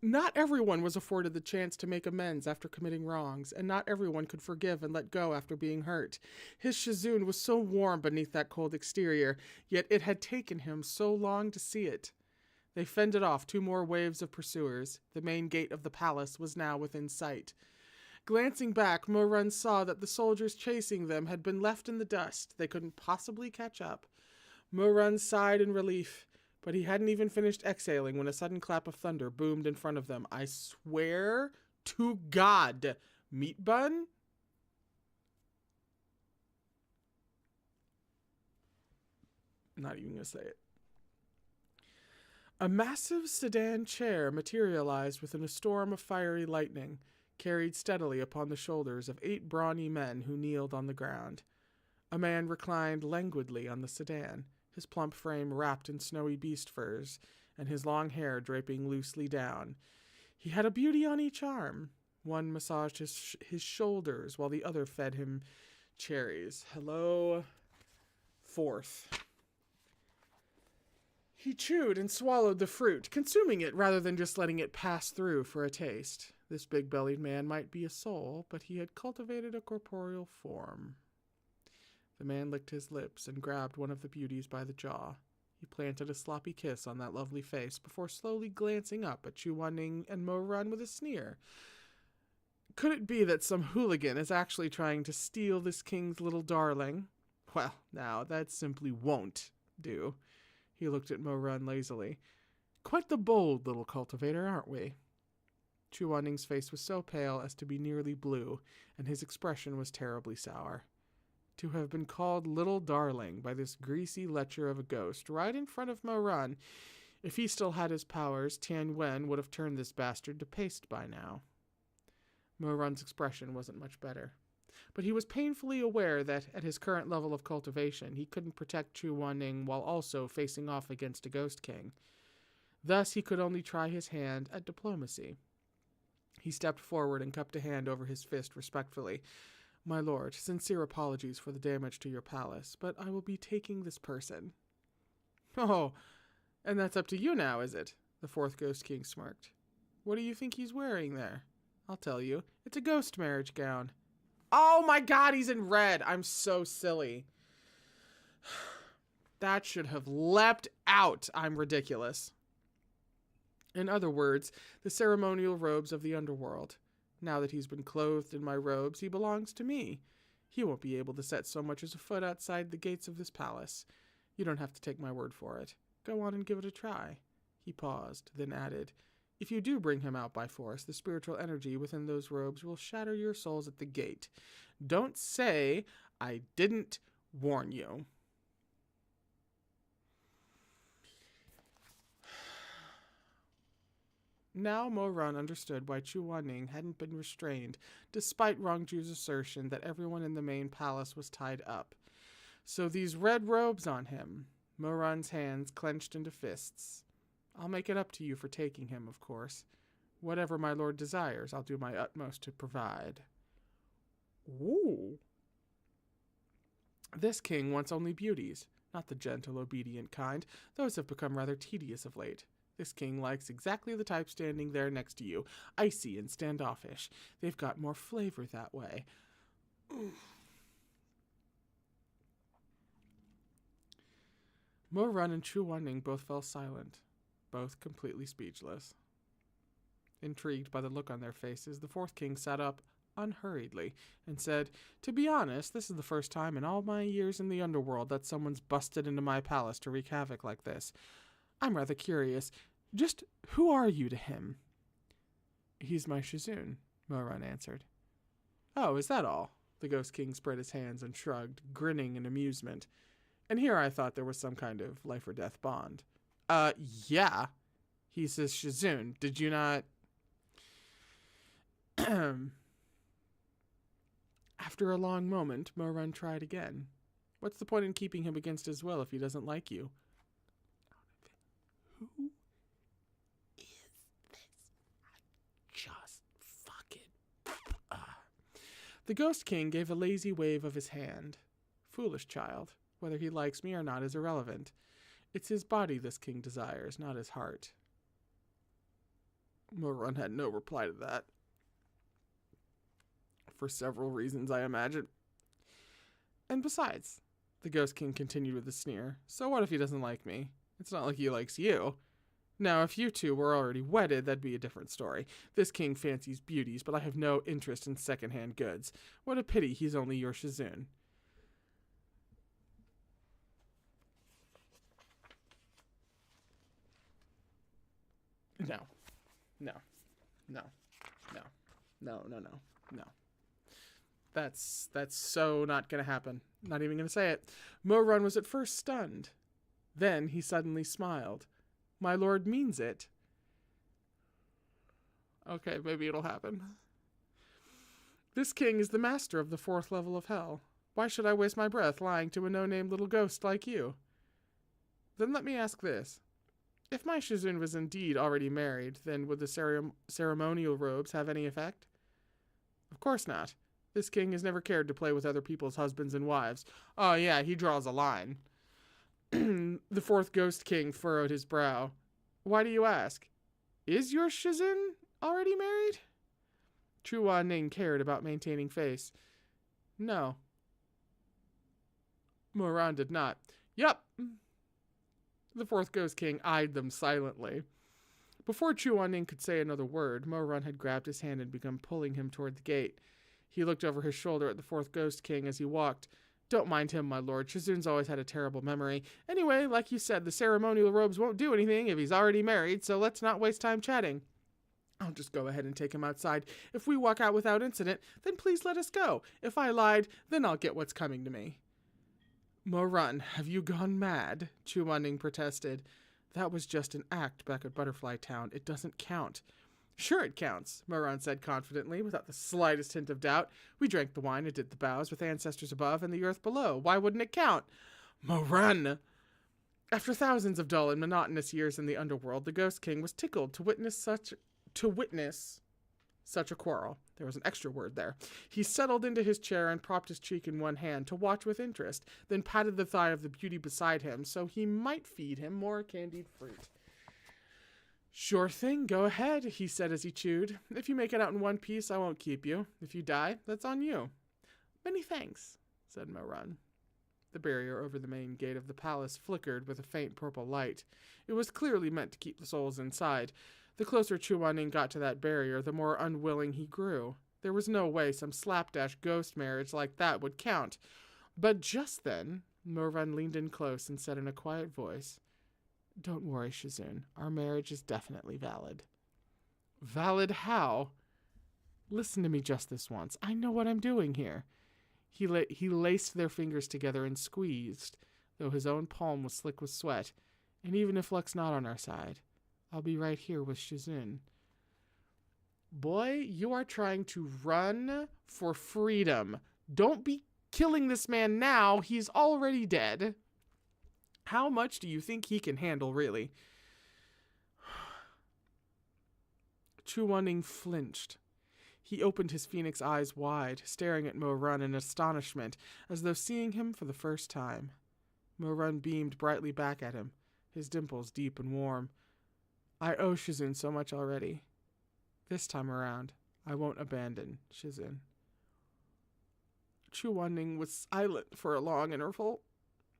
Not everyone was afforded the chance to make amends after committing wrongs, and not everyone could forgive and let go after being hurt. His Shizun was so warm beneath that cold exterior, yet it had taken him so long to see it. They fended off 2 more waves of pursuers. The main gate of the palace was now within sight. Glancing back, Mo-Run saw that the soldiers chasing them had been left in the dust. They couldn't possibly catch up. Mo-Run sighed in relief, but he hadn't even finished exhaling when a sudden clap of thunder boomed in front of them. I swear to God, Meat Bun? I'm not even going to say it. A massive sedan chair materialized within a storm of fiery lightning, carried steadily upon the shoulders of 8 brawny men who kneeled on the ground. A man reclined languidly on the sedan, his plump frame wrapped in snowy beast furs, and his long hair draping loosely down. He had a beauty on each arm. One massaged his shoulders, while the other fed him cherries. Hello, fourth. He chewed and swallowed the fruit, consuming it rather than just letting it pass through for a taste. This big-bellied man might be a soul, but he had cultivated a corporeal form. The man licked his lips and grabbed one of the beauties by the jaw. He planted a sloppy kiss on that lovely face before slowly glancing up at Chu Wanning and Mo-Run with a sneer. Could it be that some hooligan is actually trying to steal this king's little darling? Well, now, that simply won't do. He looked at Mo-Run lazily. Quite the bold little cultivator, aren't we? Chu Wanning's face was so pale as to be nearly blue, and his expression was terribly sour. To have been called Little Darling by this greasy lecher of a ghost right in front of Mo-Run. If he still had his powers, Tian Wen would have turned this bastard to paste by now. Mo-Run's expression wasn't much better. But he was painfully aware that, at his current level of cultivation, he couldn't protect Chu Wanning while also facing off against a Ghost King. Thus, he could only try his hand at diplomacy. He stepped forward and cupped a hand over his fist respectfully. My lord, sincere apologies for the damage to your palace, but I will be taking this person. Oh, and that's up to you now, is it? The 4th Ghost King smirked. What do you think he's wearing there? I'll tell you. It's a ghost marriage gown. Oh my god, he's in red. I'm so silly. That should have leapt out. I'm ridiculous. In other words, the ceremonial robes of the underworld. Now that he's been clothed in my robes, he belongs to me. He won't be able to set so much as a foot outside the gates of this palace. You don't have to take my word for it. Go on and give it a try. He paused, then added, if you do bring him out by force, the spiritual energy within those robes will shatter your souls at the gate. Don't say I didn't warn you. Now Mo-Run understood why Chu Wanning hadn't been restrained, despite Rong Jiu's assertion that everyone in the main palace was tied up. So these red robes on him. Mo-Run's hands clenched into fists. I'll make it up to you for taking him, of course. Whatever my lord desires, I'll do my utmost to provide. Ooh. This king wants only beauties, not the gentle, obedient kind. Those have become rather tedious of late. This king likes exactly the type standing there next to you, icy and standoffish. They've got more flavor that way. Mo-Run and Chu Wanning both fell silent, both completely speechless. Intrigued by the look on their faces, the 4th king sat up unhurriedly and said, to be honest, this is the first time in all my years in the underworld that someone's busted into my palace to wreak havoc like this. I'm rather curious. Just who are you to him? He's my Shizun, Mo-Run answered. Oh, is that all? The Ghost King spread his hands and shrugged, grinning in amusement. And here I thought there was some kind of life or death bond. Yeah. He says Shizun. Did you not? After a long moment, Mo-Run tried again. What's the point in keeping him against his will if he doesn't like you? Who is this? Just fucking... The Ghost King gave a lazy wave of his hand. Foolish child. Whether he likes me or not is irrelevant. It's his body this king desires, not his heart. Morun had no reply to that. For several reasons, I imagine. And besides, the Ghost King continued with a sneer, so what if he doesn't like me? It's not like he likes you. Now, if you two were already wedded, that'd be a different story. This king fancies beauties, but I have no interest in second-hand goods. What a pity he's only your Shizun. No. No. No. No. No, no, no. No. That's so not gonna happen. Not even gonna say it. Morun was at first stunned. Then he suddenly smiled. My lord means it. Okay, maybe it'll happen. This king is the master of the 4th level of hell. Why should I waste my breath lying to a no-name little ghost like you? Then let me ask this. If my Shizun was indeed already married, then would the ceremonial robes have any effect? Of course not. This king has never cared to play with other people's husbands and wives. Oh yeah, he draws a line. The 4th Ghost King furrowed his brow. Why do you ask? Is your Shizun already married? Chu Wanning cared about maintaining face. No. Morun did not. Yup. The 4th Ghost King eyed them silently. Before Chu Wanning could say another word, Morun had grabbed his hand and begun pulling him toward the gate. He looked over his shoulder at the 4th Ghost King as he walked. Don't mind him, my lord. Shizun's always had a terrible memory. Anyway, like you said, the ceremonial robes won't do anything if he's already married, so let's not waste time chatting. I'll just go ahead and take him outside. If we walk out without incident, then please let us go. If I lied, then I'll get what's coming to me. Morun, have you gone mad? Chu Wanning protested. That was just an act back at Butterfly Town. It doesn't count. Sure it counts, Morun said confidently, without the slightest hint of doubt. We drank the wine and did the vows with ancestors above and the earth below. Why wouldn't it count? Morun! After thousands of dull and monotonous years in the underworld, the Ghost King was tickled to witness such a quarrel. There was an extra word there. He settled into his chair and propped his cheek in one hand to watch with interest, then patted the thigh of the beauty beside him so he might feed him more candied fruit. Sure thing, go ahead, he said as he chewed. If you make it out in one piece, I won't keep you. If you die, that's on you. Many thanks, said Morun. The barrier over the main gate of the palace flickered with a faint purple light. It was clearly meant to keep the souls inside. The closer Chu Wanning got to that barrier, the more unwilling he grew. There was no way some slapdash ghost marriage like that would count. But just then, Morun leaned in close and said in a quiet voice, Don't worry, Shizun. Our marriage is definitely valid. Valid how? Listen to me just this once. I know what I'm doing here. He laced their fingers together and squeezed, though his own palm was slick with sweat. And even if luck's not on our side, I'll be right here with Shizun. Boy, you are trying to run for freedom. Don't be killing this man now. He's already dead. How much do you think he can handle, really? Chu Wanning flinched. He opened his phoenix eyes wide, staring at Morun in astonishment, as though seeing him for the first time. Morun beamed brightly back at him, his dimples deep and warm. I owe Shizun so much already. This time around, I won't abandon Shizun. Chu Wanning was silent for a long interval.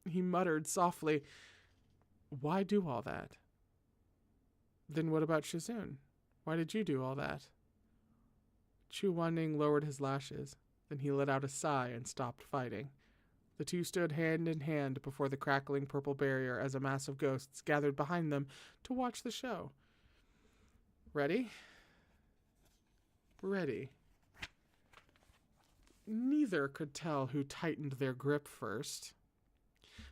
He muttered softly, Why do all that? Then what about Shizun? Why did you do all that? Chu Wanning lowered his lashes. Then he let out a sigh and stopped fighting. The two stood hand in hand before the crackling purple barrier as a mass of ghosts gathered behind them to watch the show. Ready? Ready. Neither could tell who tightened their grip first.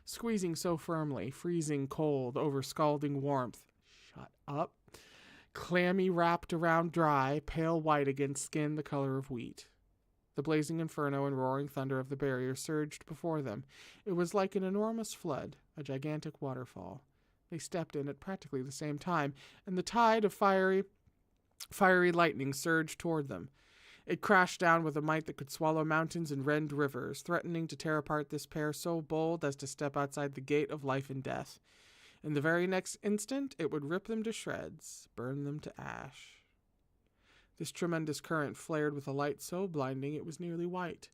Squeezing so firmly, freezing cold over scalding warmth. Shut up. Clammy wrapped around dry, pale white against skin the color of wheat. The blazing inferno and roaring thunder of the barrier surged before them. It was like an enormous flood, a gigantic waterfall. They stepped in at practically the same time, and the tide of fiery lightning surged toward them. It crashed down with a might that could swallow mountains and rend rivers, threatening to tear apart this pair so bold as to step outside the gate of life and death. In the very next instant, it would rip them to shreds, burn them to ash. This tremendous current flared with a light so blinding it was nearly white.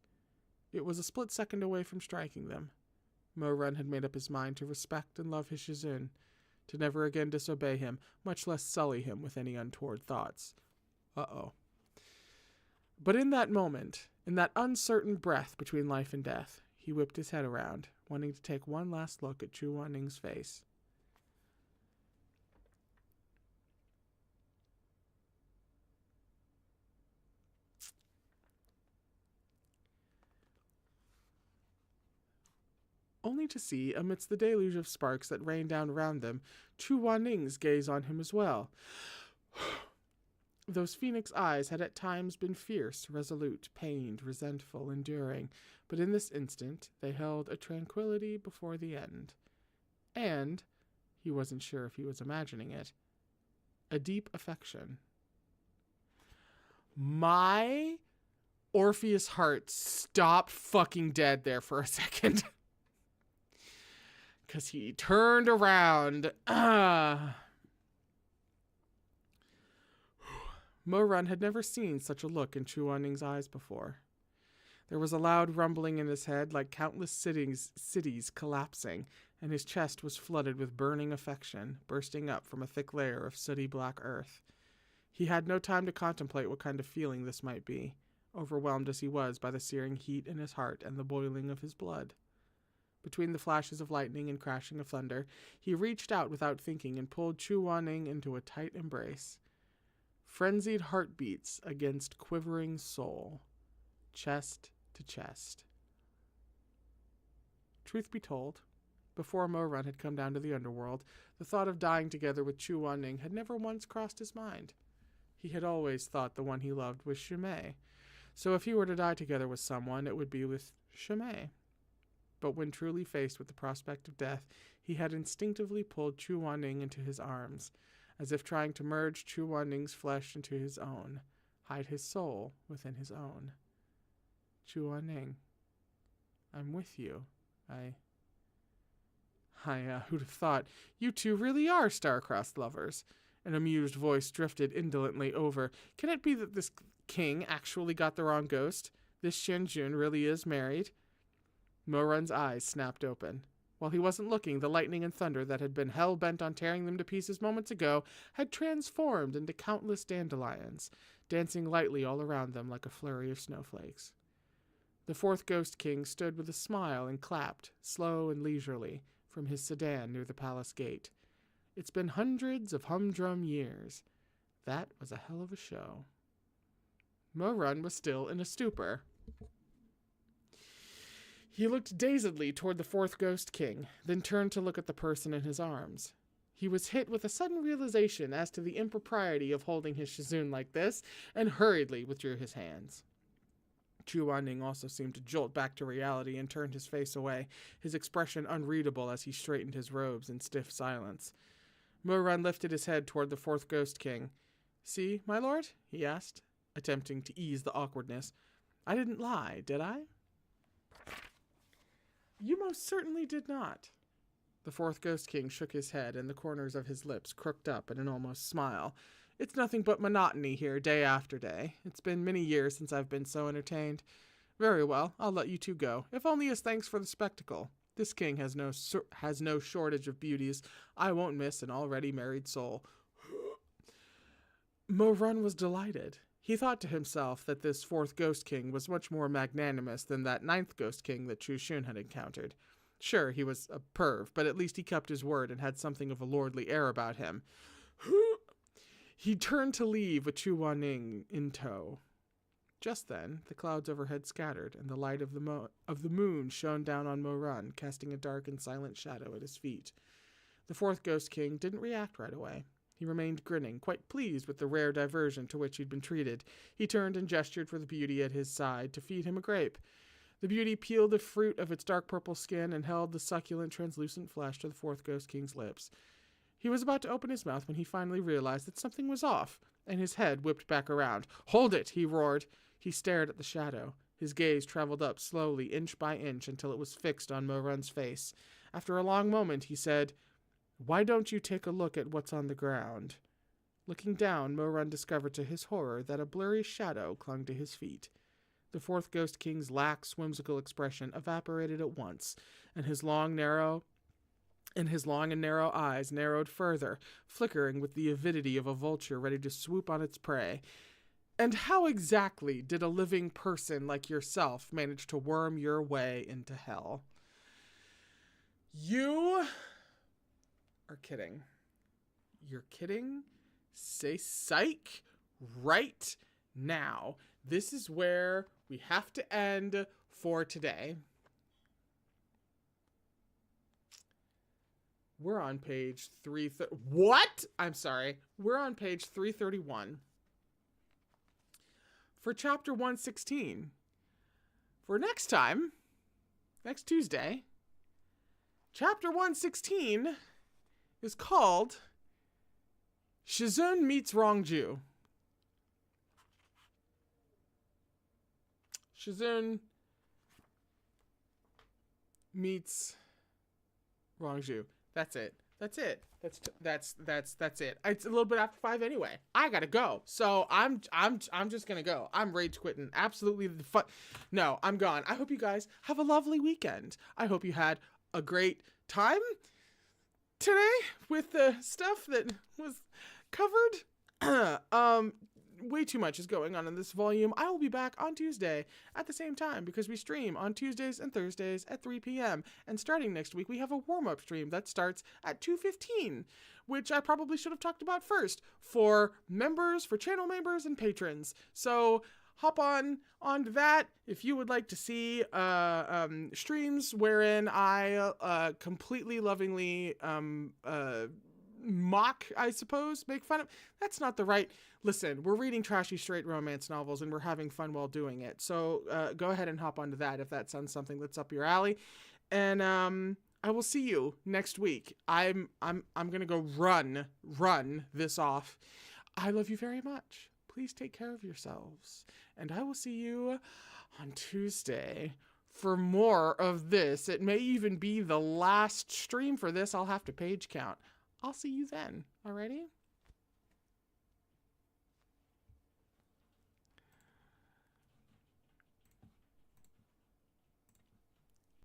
It was a split second away from striking them. Mo-Run had made up his mind to respect and love his Shizun, to never again disobey him, much less sully him with any untoward thoughts. Uh-oh. But in that moment, in that uncertain breath between life and death, he whipped his head around, wanting to take one last look at Chu Wanning's face. Only to see, amidst the deluge of sparks that rained down around them, Chu Wanning's gaze on him as well. Those phoenix eyes had at times been fierce, resolute, pained, resentful, enduring, but in this instant they held a tranquility before the end. And, he wasn't sure if he was imagining it, a deep affection. My Orpheus heart stopped fucking dead there for a second. Because he turned around. Mo-Run had never seen such a look in Chu Wanning's eyes before. There was a loud rumbling in his head like countless cities collapsing, and his chest was flooded with burning affection, bursting up from a thick layer of sooty black earth. He had no time to contemplate what kind of feeling this might be, overwhelmed as he was by the searing heat in his heart and the boiling of his blood. Between the flashes of lightning and crashing of thunder, he reached out without thinking and pulled Chu Wanning into a tight embrace. Frenzied heartbeats against quivering soul, chest to chest. Truth be told, before Mo-Run had come down to the underworld, the thought of dying together with Chu Wanning had never once crossed his mind. He had always thought the one he loved was Shimei, so if he were to die together with someone, it would be with Shimei. But when truly faced with the prospect of death, he had instinctively pulled Chu Wanning into his arms, as if trying to merge Chu Wanning's flesh into his own, hide his soul within his own. Chu Wanning, I'm with you. Who'd have thought? You two really are star-crossed lovers. An amused voice drifted indolently over. Can it be that this king actually got the wrong ghost? This Shenjun really is married? Mo-Run's eyes snapped open. While he wasn't looking, the lightning and thunder that had been hell-bent on tearing them to pieces moments ago had transformed into countless dandelions, dancing lightly all around them like a flurry of snowflakes. The fourth Ghost King stood with a smile and clapped, slow and leisurely, from his sedan near the palace gate. It's been hundreds of humdrum years. That was a hell of a show. Mo-Run was still in a stupor. He looked dazedly toward the fourth Ghost King, then turned to look at the person in his arms. He was hit with a sudden realization as to the impropriety of holding his Shizun like this, and hurriedly withdrew his hands. Chu Wanning also seemed to jolt back to reality and turned his face away, his expression unreadable as he straightened his robes in stiff silence. Mo-Run lifted his head toward the fourth Ghost King. See, my lord? He asked, attempting to ease the awkwardness. I didn't lie, did I? You most certainly did not. The fourth Ghost King shook his head, and the corners of his lips crooked up in an almost smile. It's nothing but monotony here, day after day. It's been many years since I've been so entertained. Very well, I'll let you two go, if only as thanks for the spectacle. This king has no shortage of beauties. I won't miss an already married soul. Mo-Run was delighted. He thought to himself that this fourth Ghost King was much more magnanimous than that ninth Ghost King that Chu Shun had encountered. Sure, he was a perv, but at least he kept his word and had something of a lordly air about him. He turned to leave with Chu Wanning in tow. Just then, the clouds overhead scattered, and the light of the moon shone down on Mo-Run, casting a dark and silent shadow at his feet. The fourth Ghost King didn't react right away. He remained grinning, quite pleased with the rare diversion to which he'd been treated. He turned and gestured for the beauty at his side to feed him a grape. The beauty peeled the fruit of its dark purple skin and held the succulent, translucent flesh to the fourth Ghost King's lips. He was about to open his mouth when he finally realized that something was off, and his head whipped back around. Hold it, he roared. He stared at the shadow. His gaze traveled up slowly, inch by inch, until it was fixed on Mo-Run's face. After a long moment, he said, Why don't you take a look at what's on the ground? Looking down, Mo-Run discovered to his horror that a blurry shadow clung to his feet. The fourth Ghost King's lax, whimsical expression evaporated at once, and his long and narrow eyes narrowed further, flickering with the avidity of a vulture ready to swoop on its prey. And how exactly did a living person like yourself manage to worm your way into hell? You are kidding. You're kidding? Say psych right now. This is where we have to end for today. We're on page 330. What? I'm sorry. We're on page 331 for chapter 116. For next time, next Tuesday, chapter 116 is called Shizun Meets Rong Jiu. Shizun meets Rong Jiu. That's it. That's it. That's it. It's a little bit after 5 anyway. I gotta go. So I'm just gonna go. I'm rage quitting. Absolutely No, I'm gone. I hope you guys have a lovely weekend. I hope you had a great time today with the stuff that was covered. Way too much is going on in this volume. I will be back on Tuesday at the same time because we stream on Tuesdays and Thursdays at 3 p.m. And starting next week, we have a warm-up stream that starts at 2:15, which I probably should have talked about first for members, for channel members and patrons. So hop on to that if you would like to see streams wherein I completely lovingly mock, I suppose, make fun of. That's not the right. Listen, we're reading trashy straight romance novels and we're having fun while doing it. So go ahead and hop onto that if that sounds something that's up your alley. And I will see you next week. I'm gonna go run this off. I love you very much. Please take care of yourselves. And I will see you on Tuesday for more of this. It may even be the last stream for this. I'll have to page count. I'll see you then. Alrighty?